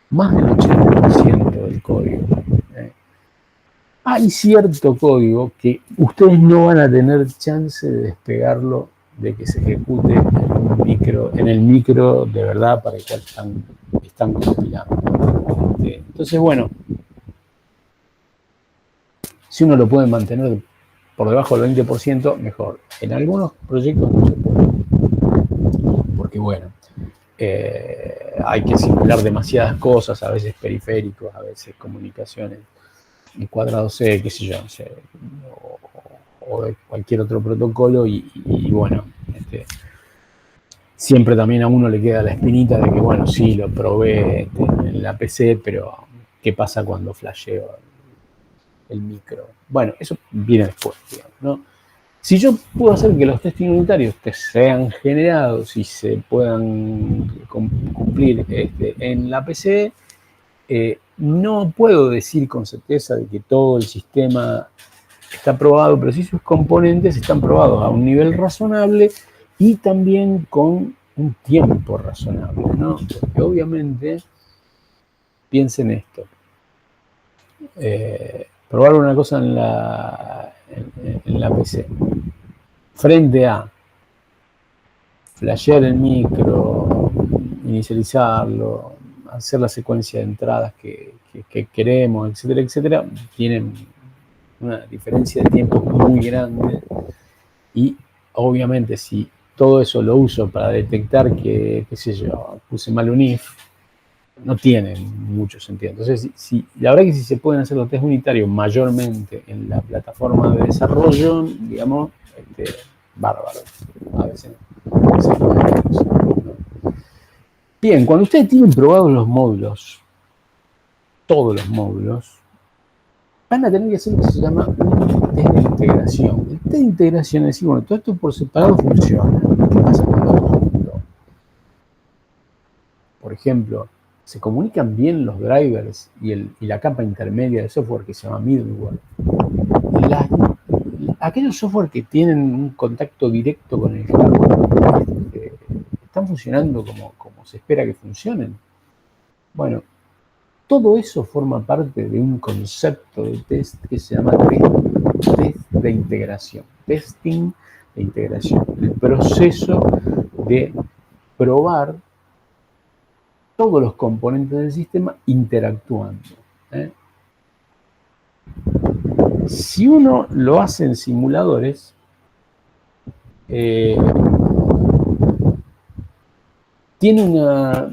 más del 80% del código. Hay cierto código que ustedes no van a tener chance de despegarlo, de que se ejecute en el micro de verdad para el cual están compilando. Entonces, bueno, si uno lo puede mantener por debajo del 20%, mejor. En algunos proyectos no se puede, porque bueno, hay que simular demasiadas cosas, a veces periféricos, a veces comunicaciones en cuadrado C, qué sé yo, no sé, o de cualquier otro protocolo, y bueno, siempre también a uno le queda la espinita de que, bueno, sí, lo probé en la PC, pero ¿qué pasa cuando flasheo el micro? Bueno, eso viene después, digamos, ¿no? Si yo puedo hacer que los testing unitarios sean generados y se puedan cumplir en la PC, no puedo decir con certeza de que todo el sistema está probado, pero sí sus componentes están probados a un nivel razonable y también con un tiempo razonable, ¿no? Porque obviamente, piensen esto, probar una cosa en la PC, frente a flashear el micro, inicializarlo, hacer la secuencia de entradas que queremos, etcétera, etcétera, tienen una diferencia de tiempo muy grande y obviamente si todo eso lo uso para detectar que, qué sé yo, puse mal un if, no tiene mucho sentido. Entonces, la verdad que si se pueden hacer los test unitarios mayormente en la plataforma de desarrollo, digamos, bárbaro. A veces se puede hacer, ¿no? Bien, cuando ustedes tienen probados los módulos, todos los módulos, van a tener que hacer lo que se llama un test de integración. El test de integración es decir, bueno, todo esto por separado funciona. ¿Qué pasa cuando, por ejemplo, se comunican bien los drivers y la capa intermedia de software que se llama middleware? Aquellos software que tienen un contacto directo con el hardware, ¿están funcionando como se espera que funcionen? Bueno, todo eso forma parte de un concepto de test que se llama test de integración, testing de integración, el proceso de probar todos los componentes del sistema interactuando. Si uno lo hace en simuladores, tiene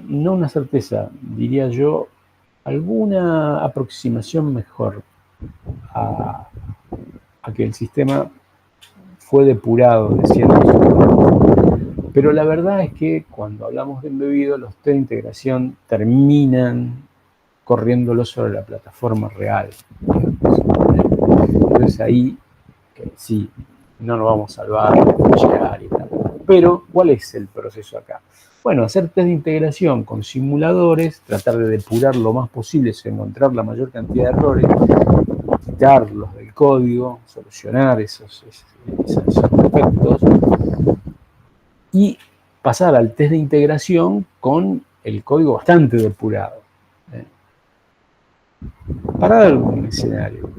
no una certeza, diría yo, alguna aproximación mejor a que el sistema fue depurado de ciertos componentes. Pero la verdad es que cuando hablamos de embebido, los test de integración terminan corriéndolo sobre la plataforma real. Entonces ahí sí, no nos vamos a salvar, llegar y tal. Pero, ¿cuál es el proceso acá? Bueno, hacer test de integración con simuladores, tratar de depurar lo más posible, encontrar la mayor cantidad de errores, quitarlos del código, solucionar esos defectos y pasar al test de integración con el código bastante depurado. Para dar un escenario,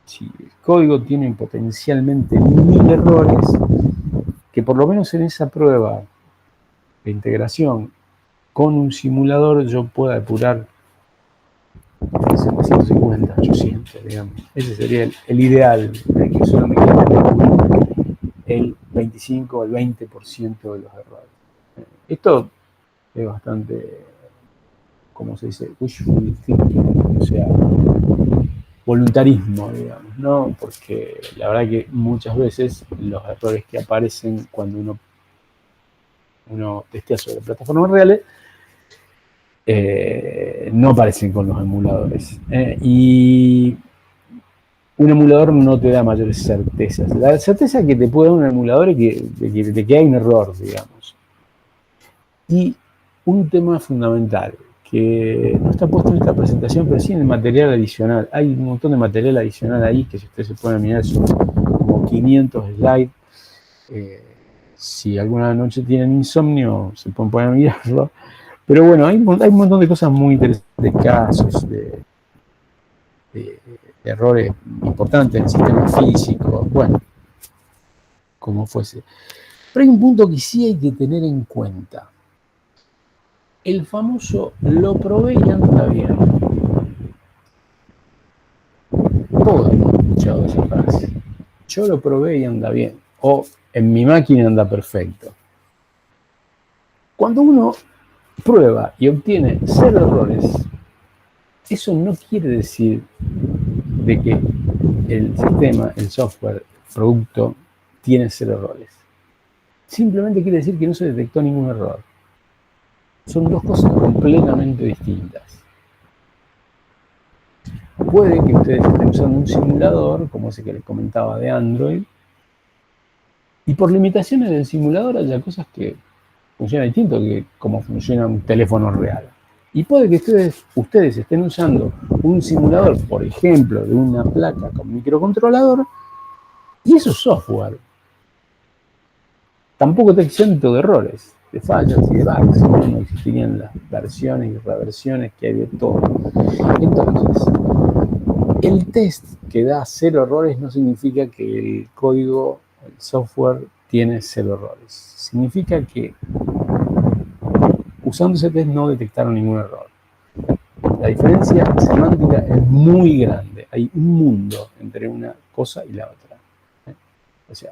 si el código tiene potencialmente 1000 errores, que por lo menos en esa prueba de integración con un simulador yo pueda depurar 750, 800, digamos. Ese sería el ideal, que solamente depure el 25 o el 20% de los errores. Esto es bastante, como se dice, wishful thinking, o sea, voluntarismo, digamos, ¿no? Porque la verdad que muchas veces los errores que aparecen cuando uno testea sobre plataformas reales no aparecen con los emuladores. Y un emulador no te da mayores certezas. La certeza que te puede dar un emulador es de que hay un error, digamos. Y un tema fundamental, que no está puesto en esta presentación, pero sí en el material adicional. Hay un montón de material adicional ahí que si ustedes se pueden mirar son como 500 slides. Si alguna noche tienen insomnio, se pueden poner a mirarlo. Pero bueno, hay un montón de cosas muy interesantes, casos de errores importantes en el sistema físico, bueno, como fuese. Pero hay un punto que sí hay que tener en cuenta. El famoso lo probé y anda bien. Todos hemos escuchado esa frase. Yo lo probé y anda bien. O en mi máquina anda perfecto. Cuando uno prueba y obtiene 0 errores, eso no quiere decir de que el sistema, el software, el producto, tiene 0 errores. Simplemente quiere decir que no se detectó ningún error. Son dos cosas completamente distintas. Puede que ustedes estén usando un simulador, como ese que les comentaba de Android, Y por limitaciones del simulador haya cosas que funcionan distinto que como funciona un teléfono real. Y puede que ustedes estén usando un simulador, por ejemplo, de una placa con microcontrolador, y eso es software. Tampoco está exento de errores, de fallas y de bugs, no existirían las versiones y reversiones que hay de todo. Entonces, el test que da 0 errores no significa que el código, el software, tiene 0 errores. Significa que usando ese test no detectaron ningún error. La diferencia semántica es muy grande. Hay un mundo entre una cosa y la otra. O sea,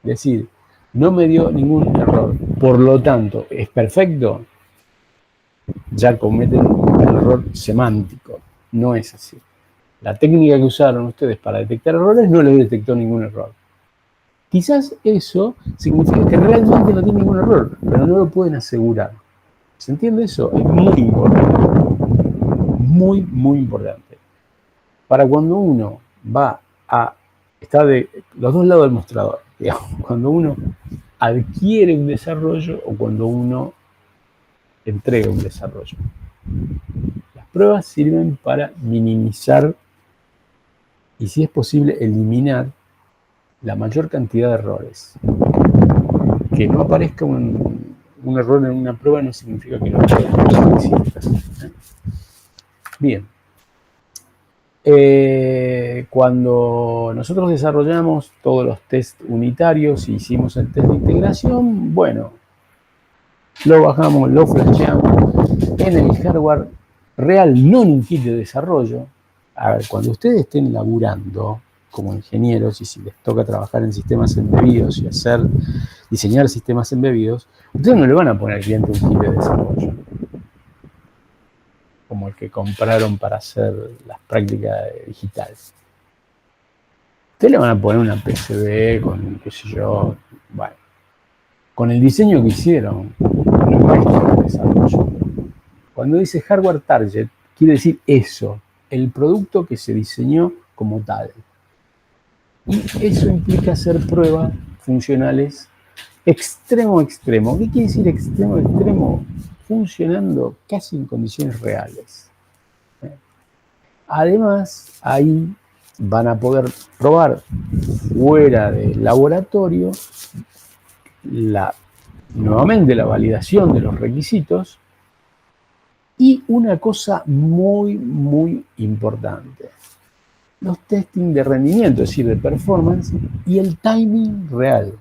decir, no me dio ningún error, por lo tanto, es perfecto, ya cometen un error semántico. No es así. La técnica que usaron ustedes para detectar errores no les detectó ningún error. Quizás eso significa que realmente no tiene ningún error, pero no lo pueden asegurar. ¿Se entiende eso? Es muy importante. Muy, muy importante. Para cuando uno está de los dos lados del mostrador, digamos, cuando uno adquiere un desarrollo o cuando uno entrega un desarrollo. Las pruebas sirven para minimizar y, si es posible, eliminar la mayor cantidad de errores. Que no aparezca un error en una prueba no significa que no exista. Bien. Cuando nosotros desarrollamos todos los test unitarios y hicimos el test de integración, bueno, lo bajamos, lo flasheamos en el hardware real, no en un kit de desarrollo. A ver, cuando ustedes estén laburando como ingenieros y si les toca trabajar en sistemas embebidos y diseñar sistemas embebidos, ustedes no le van a poner al cliente un kit de desarrollo como el que compraron para hacer las prácticas digitales. Ustedes le van a poner una PCB con, qué sé yo, bueno, con el diseño que hicieron, no es el desarrollo. Cuando dice hardware target, quiere decir eso, el producto que se diseñó como tal. Y eso implica hacer pruebas funcionales extremo a extremo. ¿Qué quiere decir extremo a extremo? Funcionando casi en condiciones reales. Además, ahí van a poder probar fuera del laboratorio nuevamente la validación de los requisitos y una cosa muy, muy importante. Los testing de rendimiento, es decir, de performance y el timing real.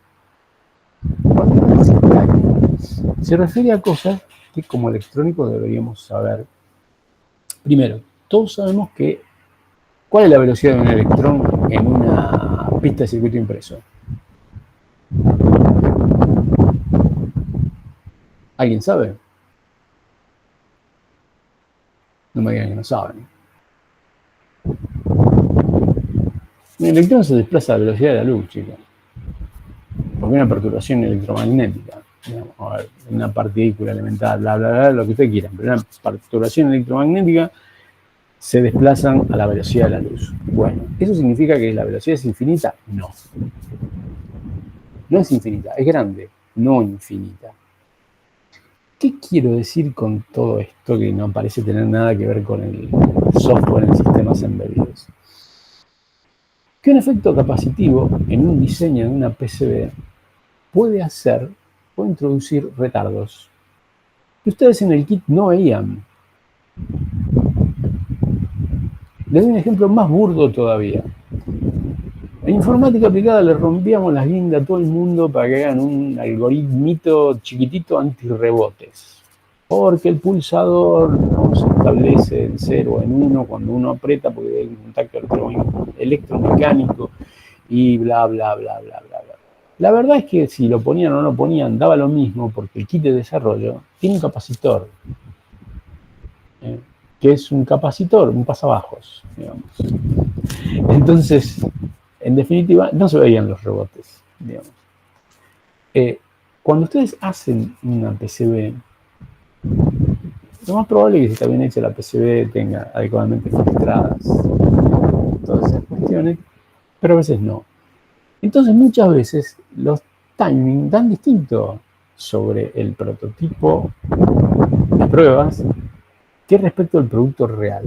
Se refiere a cosas que como electrónicos deberíamos saber. Primero, todos sabemos ¿cuál es la velocidad de un electrón en una pista de circuito impreso? ¿Alguien sabe? No me digan que no saben. Un electrón se desplaza a la velocidad de la luz, chicos. Porque una perturbación electromagnética, digamos, a ver, una partícula elemental, bla, bla, bla, lo que ustedes quieran, pero una perturbación electromagnética se desplazan a la velocidad de la luz. Bueno, ¿eso significa que la velocidad es infinita? No. No es infinita, es grande, no infinita. ¿Qué quiero decir con todo esto que no parece tener nada que ver con el software en sistemas embebidos? Que un efecto capacitivo en un diseño de una PCB puede introducir retardos que ustedes en el kit no veían. Les doy un ejemplo más burdo todavía. En informática aplicada le rompíamos las guindas a todo el mundo para que hagan un algoritmito chiquitito antirrebotes. Porque el pulsador no se establece en 0 o en 1 cuando uno aprieta porque hay un contacto electromecánico y bla, bla, bla, bla, bla, bla. La verdad es que si lo ponían o no lo ponían, daba lo mismo porque el kit de desarrollo tiene un capacitor. Que es un capacitor, un pasabajos, digamos. Entonces, en definitiva, no se veían los rebotes, digamos. Cuando ustedes hacen una PCB, lo más probable es que si está bien hecha la PCB tenga adecuadamente filtradas todas esas cuestiones, pero a veces no. Entonces muchas veces los timings dan distinto sobre el prototipo de pruebas que respecto al producto real.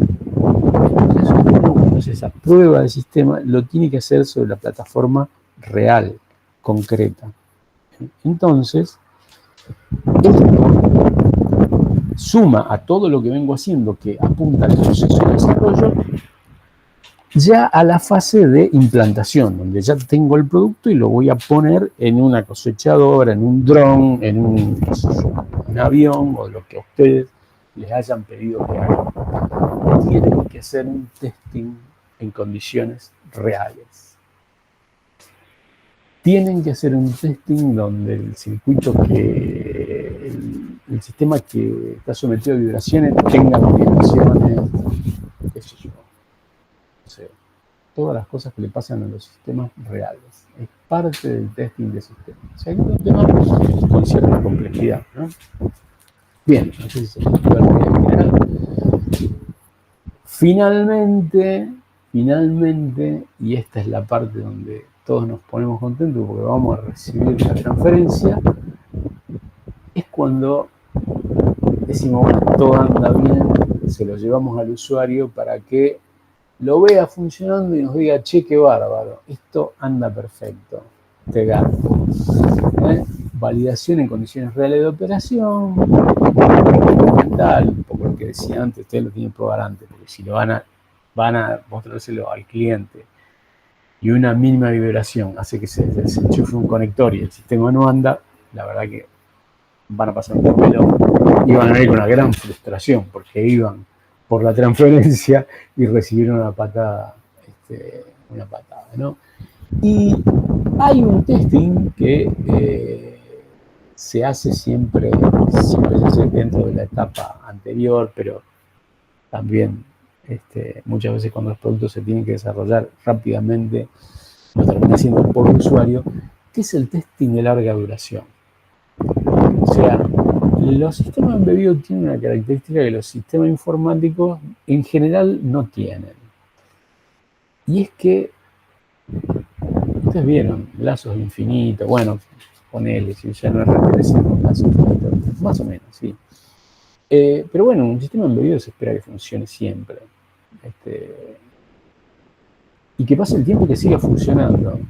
Entonces esa prueba del sistema lo tiene que hacer sobre la plataforma real, concreta. Entonces, esto suma a todo lo que vengo haciendo que apunta al proceso de desarrollo ya a la fase de implantación, donde ya tengo el producto y lo voy a poner en una cosechadora, en un dron, en un avión o lo que a ustedes les hayan pedido que hagan. Tienen que hacer un testing en condiciones reales. Tienen que hacer un testing donde el circuito el sistema que está sometido a vibraciones tenga vibraciones, qué sé yo. O sea, todas las cosas que le pasan a los sistemas reales. Es parte del testing de sistemas. O sea, es un tema con cierta complejidad, ¿no? Bien, no sé si se explica en general. Finalmente, y esta es la parte donde todos nos ponemos contentos porque vamos a recibir la transferencia, es cuando decimos, bueno, todo anda bien, se lo llevamos al usuario para que lo vea funcionando y nos diga, che, qué bárbaro, esto anda perfecto, te gato. Validación en condiciones reales de operación, fundamental, un poco lo que decía antes, ustedes lo tienen que probar antes, porque si lo van a mostrárselo al cliente y una mínima vibración hace que se enchufe un conector y el sistema no anda, la verdad que van a pasar un papelón y van a ir con una gran frustración porque iban por la transferencia y recibieron una patada, ¿no? Y hay un testing que se hace siempre se hace dentro de la etapa anterior, pero también muchas veces cuando los productos se tienen que desarrollar rápidamente, lo termina haciendo por el usuario, que es el testing de larga duración. O sea, los sistemas embebidos tienen una característica que los sistemas informáticos en general no tienen. Y es que, ustedes vieron, lazos infinitos, bueno, ponele, si ya no es RTL, lazos infinitos, más o menos, sí. Pero bueno, un sistema embebido se espera que funcione siempre. Y que pase el tiempo que siga funcionando.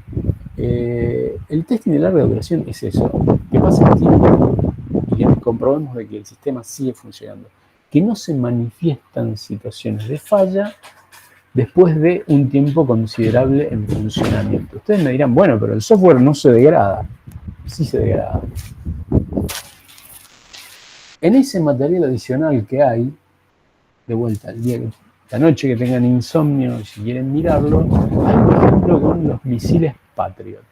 El testing de larga duración es eso, que pase el tiempo y que comprobemos de que el sistema sigue funcionando, que no se manifiestan situaciones de falla después de un tiempo considerable en funcionamiento. Ustedes me dirán, bueno, pero el software no se degrada. Sí se degrada. En ese material adicional que hay, de vuelta al día, la noche que tengan insomnio, si quieren mirarlo, hay un ejemplo con los misiles Patriot.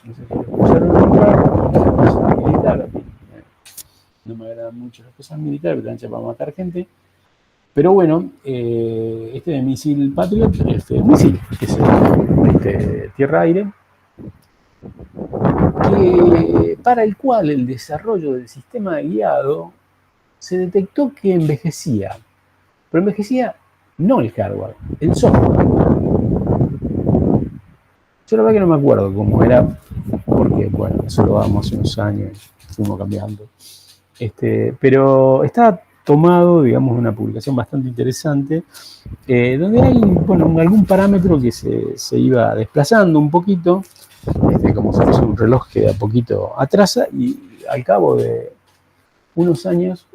No sé si lo escucharon nombrar, militar. No me agradan mucho las cosas militares, pero están hechas para matar gente. Pero bueno, este misil Patriot, misil, que es tierra-aire, para el cual el desarrollo del sistema guiado se detectó que envejecía. Pero envejecía no el hardware, el software. Yo la verdad que no me acuerdo cómo era, porque bueno, eso lo dábamos hace unos años, fuimos cambiando. Pero está tomado, digamos, una publicación bastante interesante, donde hay, bueno, algún parámetro que se iba desplazando un poquito, como si fuese un reloj que de a poquito atrasa, y al cabo de unos años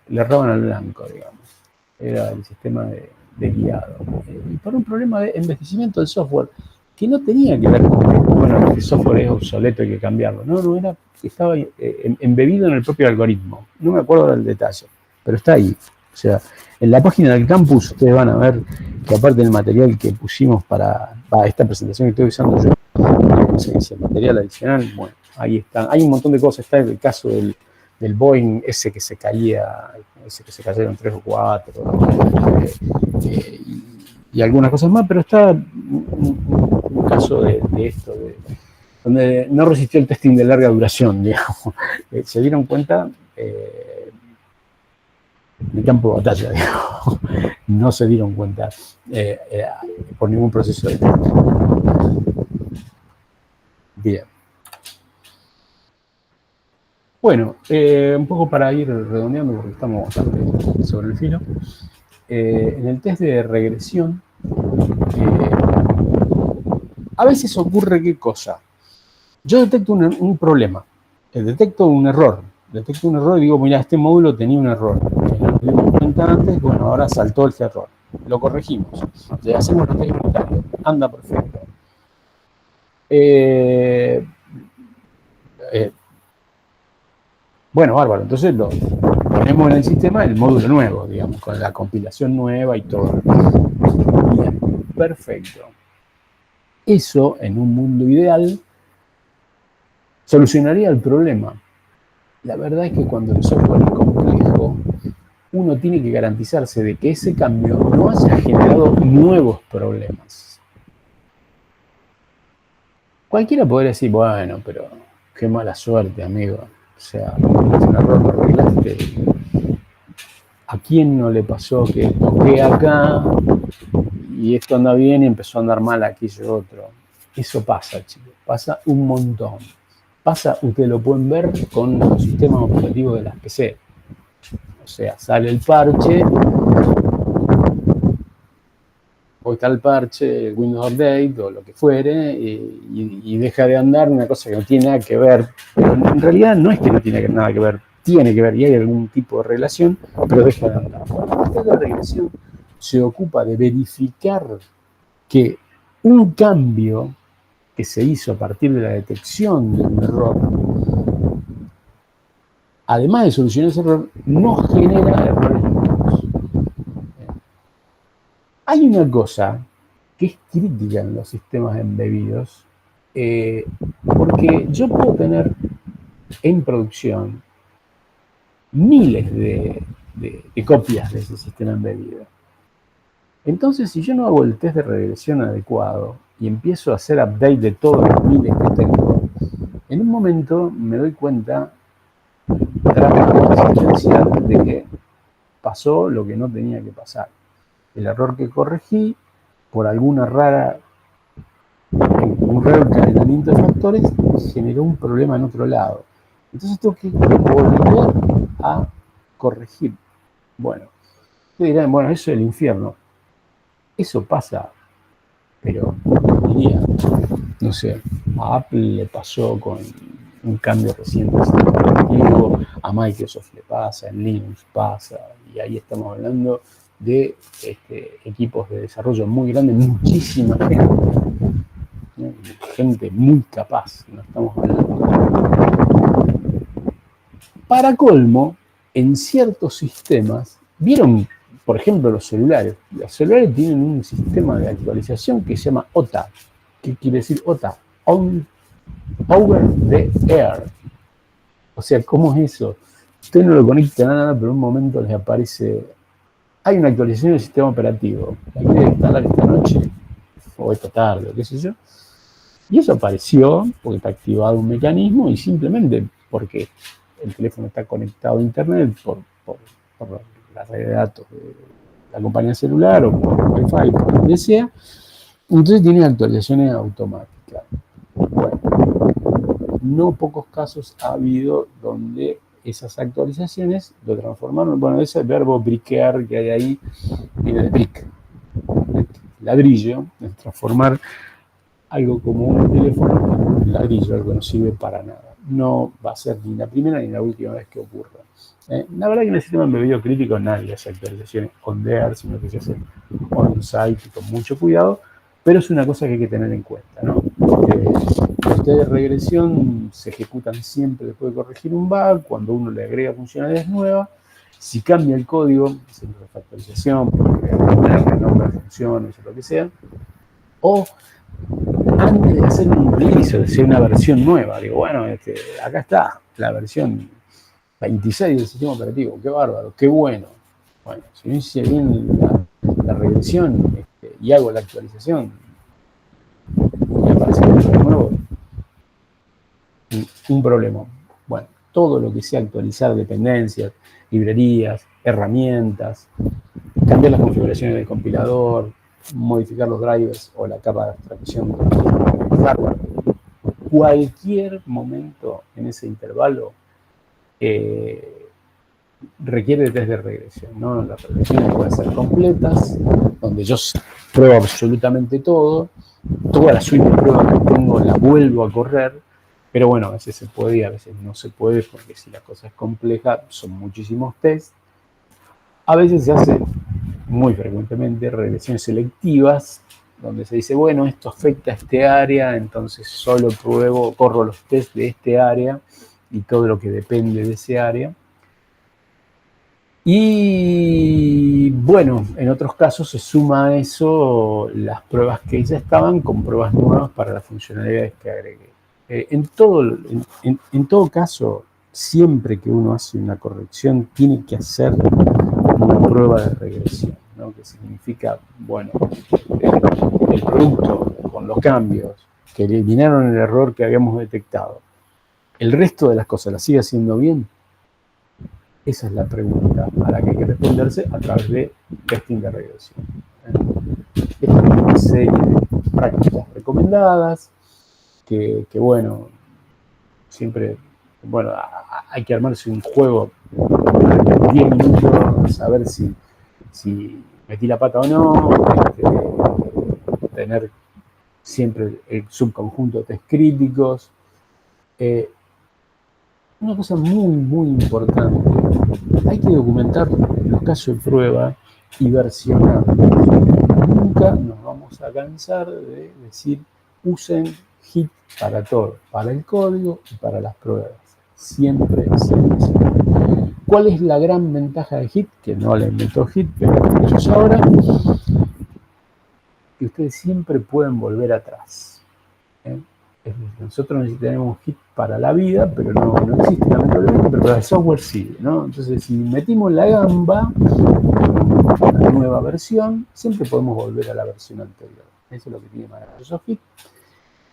le erraban al blanco, digamos. Era el sistema de guiado. Y por un problema de envejecimiento del software, que no tenía que ver con que, bueno, el software es obsoleto, hay que cambiarlo. No, era que estaba embebido en el propio algoritmo. No me acuerdo del detalle, pero está ahí. O sea, en la página del campus ustedes van a ver que aparte del material que pusimos para esta presentación que estoy usando yo, ¿cómo se dice? El material adicional, bueno, ahí está. Hay un montón de cosas. Está el caso del Boeing, ese que se cayeron 3 o 4, y algunas cosas más, pero está un caso de esto, donde no resistió el testing de larga duración, digamos. Se dieron cuenta en el campo de batalla, digamos. No se dieron cuenta por ningún proceso de testing. Bien. Bueno, un poco para ir redondeando, porque estamos bastante sobre el filo. En el test de regresión, a veces ocurre qué cosa. Yo detecto un problema, detecto un error y digo, mira, este módulo tenía un error. Nos dimos cuenta antes, bueno, ahora saltó ese error. Lo corregimos, le hacemos los test unitarios, anda perfecto. Bueno, bárbaro, entonces lo ponemos en el sistema el módulo nuevo, digamos, con la compilación nueva y todo. Bien, perfecto. Eso, en un mundo ideal, solucionaría el problema. La verdad es que cuando el software es complejo, uno tiene que garantizarse de que ese cambio no haya generado nuevos problemas. Cualquiera podría decir, bueno, pero qué mala suerte, amigo. O sea, un error lo arreglaste. ¿A quién no le pasó que toqué acá y esto anda bien y empezó a andar mal aquello otro? Eso pasa, chicos, pasa un montón. Pasa, ustedes lo pueden ver con los sistemas operativos de las PC. O sea, sale el parche, o está el parche, el Windows Update o lo que fuere, y deja de andar una cosa que no tiene nada que ver. Pero en realidad no es que no tiene nada que ver, tiene que ver y hay algún tipo de relación, pero deja de andar. Bueno, la regresión se ocupa de verificar que un cambio que se hizo a partir de la detección de un error, además de solucionar ese error, no genera errores nuevos. Hay una cosa que es crítica en los sistemas embebidos, porque yo puedo tener en producción miles de copias de ese sistema embebido. Entonces, si yo no hago el test de regresión adecuado y empiezo a hacer update de todos los miles que tengo, en un momento me doy cuenta, de que pasó lo que no tenía que pasar. El error que corregí, por alguna un raro encadenamiento de factores, generó un problema en otro lado. Entonces tengo que volver a corregir. Bueno, ustedes dirán, bueno, eso es el infierno. Eso pasa, pero diría, no sé, a Apple le pasó con un cambio reciente del sistema operativo, a Microsoft le pasa, en Linux pasa, y ahí estamos hablando de equipos de desarrollo muy grandes, muchísima gente muy capaz, no estamos hablando. Para colmo, en ciertos sistemas, vieron, por ejemplo, los celulares tienen un sistema de actualización que se llama OTA. ¿Qué quiere decir OTA? On Over the Air. O sea, ¿cómo es eso? Usted no lo conecta a nada, pero en un momento les aparece, hay una actualización del sistema operativo, la quiere instalar esta noche, o esta tarde, o qué sé yo. Y eso apareció porque está activado un mecanismo y simplemente porque el teléfono está conectado a internet por la red de datos de la compañía celular o por Wi-Fi, por donde sea, entonces tiene actualizaciones automáticas. Bueno, no pocos casos ha habido donde esas actualizaciones lo transformaron, bueno, ese verbo briquear que hay ahí, viene de brick, ladrillo, es transformar algo como un teléfono en un ladrillo, algo que no sirve para nada. No va a ser ni la primera ni la última vez que ocurra. La verdad que en el sistema embebido crítico nadie hace actualizaciones on the air, sino que se hace on-site con mucho cuidado, pero es una cosa que hay que tener en cuenta, ¿no? Los test de regresión se ejecutan siempre después de corregir un bug, cuando uno le agrega funcionalidades nuevas. Si cambia el código, se hace refactorización, porque renombre funciones o lo que sea, o antes de hacer un release o de hacer una versión nueva, digo, bueno, acá está la versión 26 del sistema operativo, qué bárbaro, qué bueno. Bueno, si no hice bien la regresión y hago la actualización, me aparece un nuevo, un problema. Bueno, todo lo que sea actualizar dependencias, librerías, herramientas, cambiar las configuraciones del compilador, modificar los drivers o la capa de abstracción del hardware, cualquier momento en ese intervalo requiere test de regresión, ¿no? Las regresiones pueden ser completas, donde yo pruebo absolutamente todo, toda la suite de pruebas que tengo la vuelvo a correr, pero bueno, a veces se puede y a veces no se puede, porque si la cosa es compleja, son muchísimos tests. A veces se hace muy frecuentemente regresiones selectivas, donde se dice, bueno, esto afecta a este área, entonces solo corro los tests de este área y todo lo que depende de ese área. Y bueno, en otros casos se suma a eso las pruebas que ya estaban con pruebas nuevas para las funcionalidades que agregué. En todo caso, siempre que uno hace una corrección, tiene que hacer una prueba de regresión, ¿no? Que significa, bueno, el producto con los cambios que eliminaron el error que habíamos detectado, ¿el resto de las cosas las sigue haciendo bien? Esa es la pregunta a la que hay que responderse a través de testing de regresión. Esta es una serie de prácticas recomendadas que bueno, siempre, bueno, hay que armarse un juego de 10 minutos, saber si metí la pata o no, tener siempre el subconjunto de test críticos. Una cosa muy, muy importante, hay que documentar los casos de prueba y versionarlos. Nunca nos vamos a cansar de decir, usen Git para todo, para el código y para las pruebas. Siempre, siempre, siempre. ¿Cuál es la gran ventaja de Git? Que no la inventó Git, pero ellos ahora, que ustedes siempre pueden volver atrás. Nosotros necesitamos Git para la vida, pero no existe lamentablemente, pero para el software sí, ¿no? Entonces, si metimos la gamba, una nueva versión, siempre podemos volver a la versión anterior. Eso es lo que tiene maravilloso Git.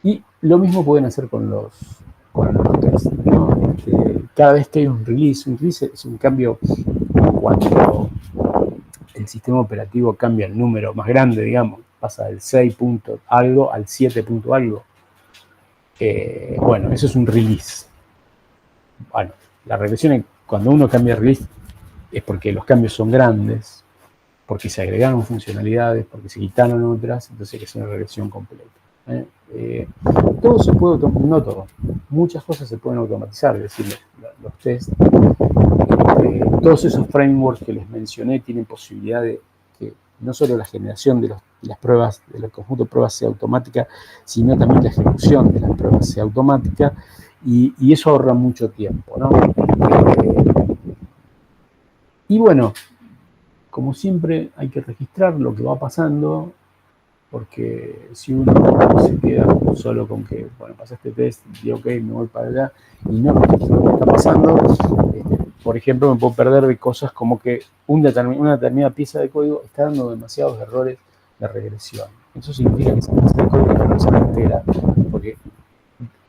Y lo mismo pueden hacer con los tests, ¿no? Cada vez que hay un release es un cambio cuando el sistema operativo cambia el número más grande, digamos, pasa del 6 punto algo al 7 punto algo. Bueno, eso es un release. Bueno, la regresión, cuando uno cambia release, es porque los cambios son grandes, porque se agregaron funcionalidades, porque se quitaron otras, entonces hay que hacer una regresión completa. Todo se puede, no todo, muchas cosas se pueden automatizar, es decir, los tests. Todos esos frameworks que les mencioné tienen posibilidad de que no solo la generación de las pruebas, del conjunto de pruebas sea automática, sino también la ejecución de las pruebas sea automática, y eso ahorra mucho tiempo, ¿no? Y bueno, como siempre hay que registrar lo que va pasando, porque si uno se queda solo con que, bueno, pasé este test y ok, me voy para allá, y no registra lo que está pasando, por ejemplo, me puedo perder de cosas como que una determinada pieza de código está dando demasiados errores de regresión. Eso significa que esa pieza de código no se entera, porque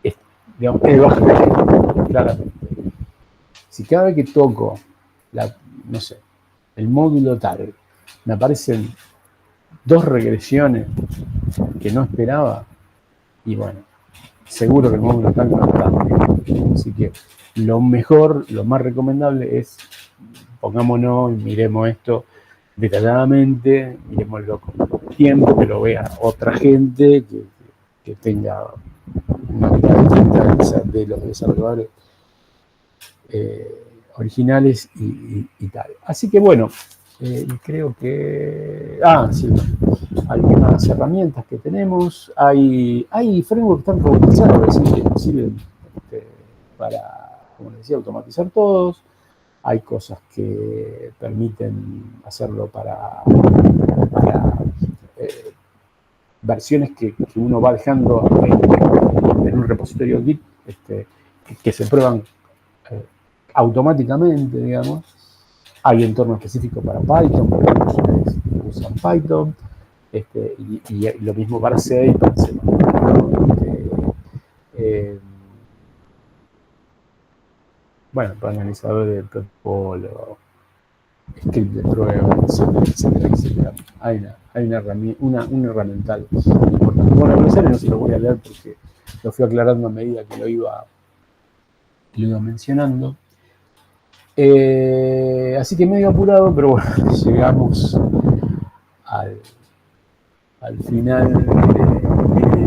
es de baja calidad, claramente. Si cada vez que toco, no sé, el módulo tal, me aparecen 2 regresiones que no esperaba, y bueno, seguro que el módulo tal no está. Así que lo mejor, lo más recomendable es pongámonos y miremos esto detalladamente, miremoslo con tiempo, que lo vea otra gente que tenga una mirada distinta de los desarrolladores originales y tal. Así que bueno, creo que... sí, algunas herramientas que tenemos. Hay frameworks tan robotizados que sirven para, como les decía, automatizar todos. Hay cosas que permiten hacerlo para versiones que uno va dejando en un repositorio Git que se prueban automáticamente, digamos. Hay entornos específicos para Python, por ejemplo, ustedes usan Python, y lo mismo para C y para C++. Bueno, para analizador de protocolo, script de prueba, etcétera, etcétera, etcétera. Hay una herramienta, un herramental importante. Bueno, no se lo voy a leer porque lo fui aclarando a medida que lo iba mencionando. Así que medio apurado, pero bueno, llegamos al final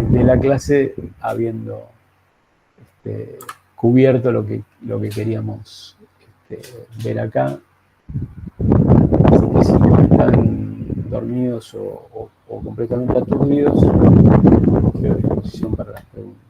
de la clase habiendo cubierto lo que queríamos ver acá. Así que si están dormidos o completamente aturdidos, quedo a disposición para las preguntas.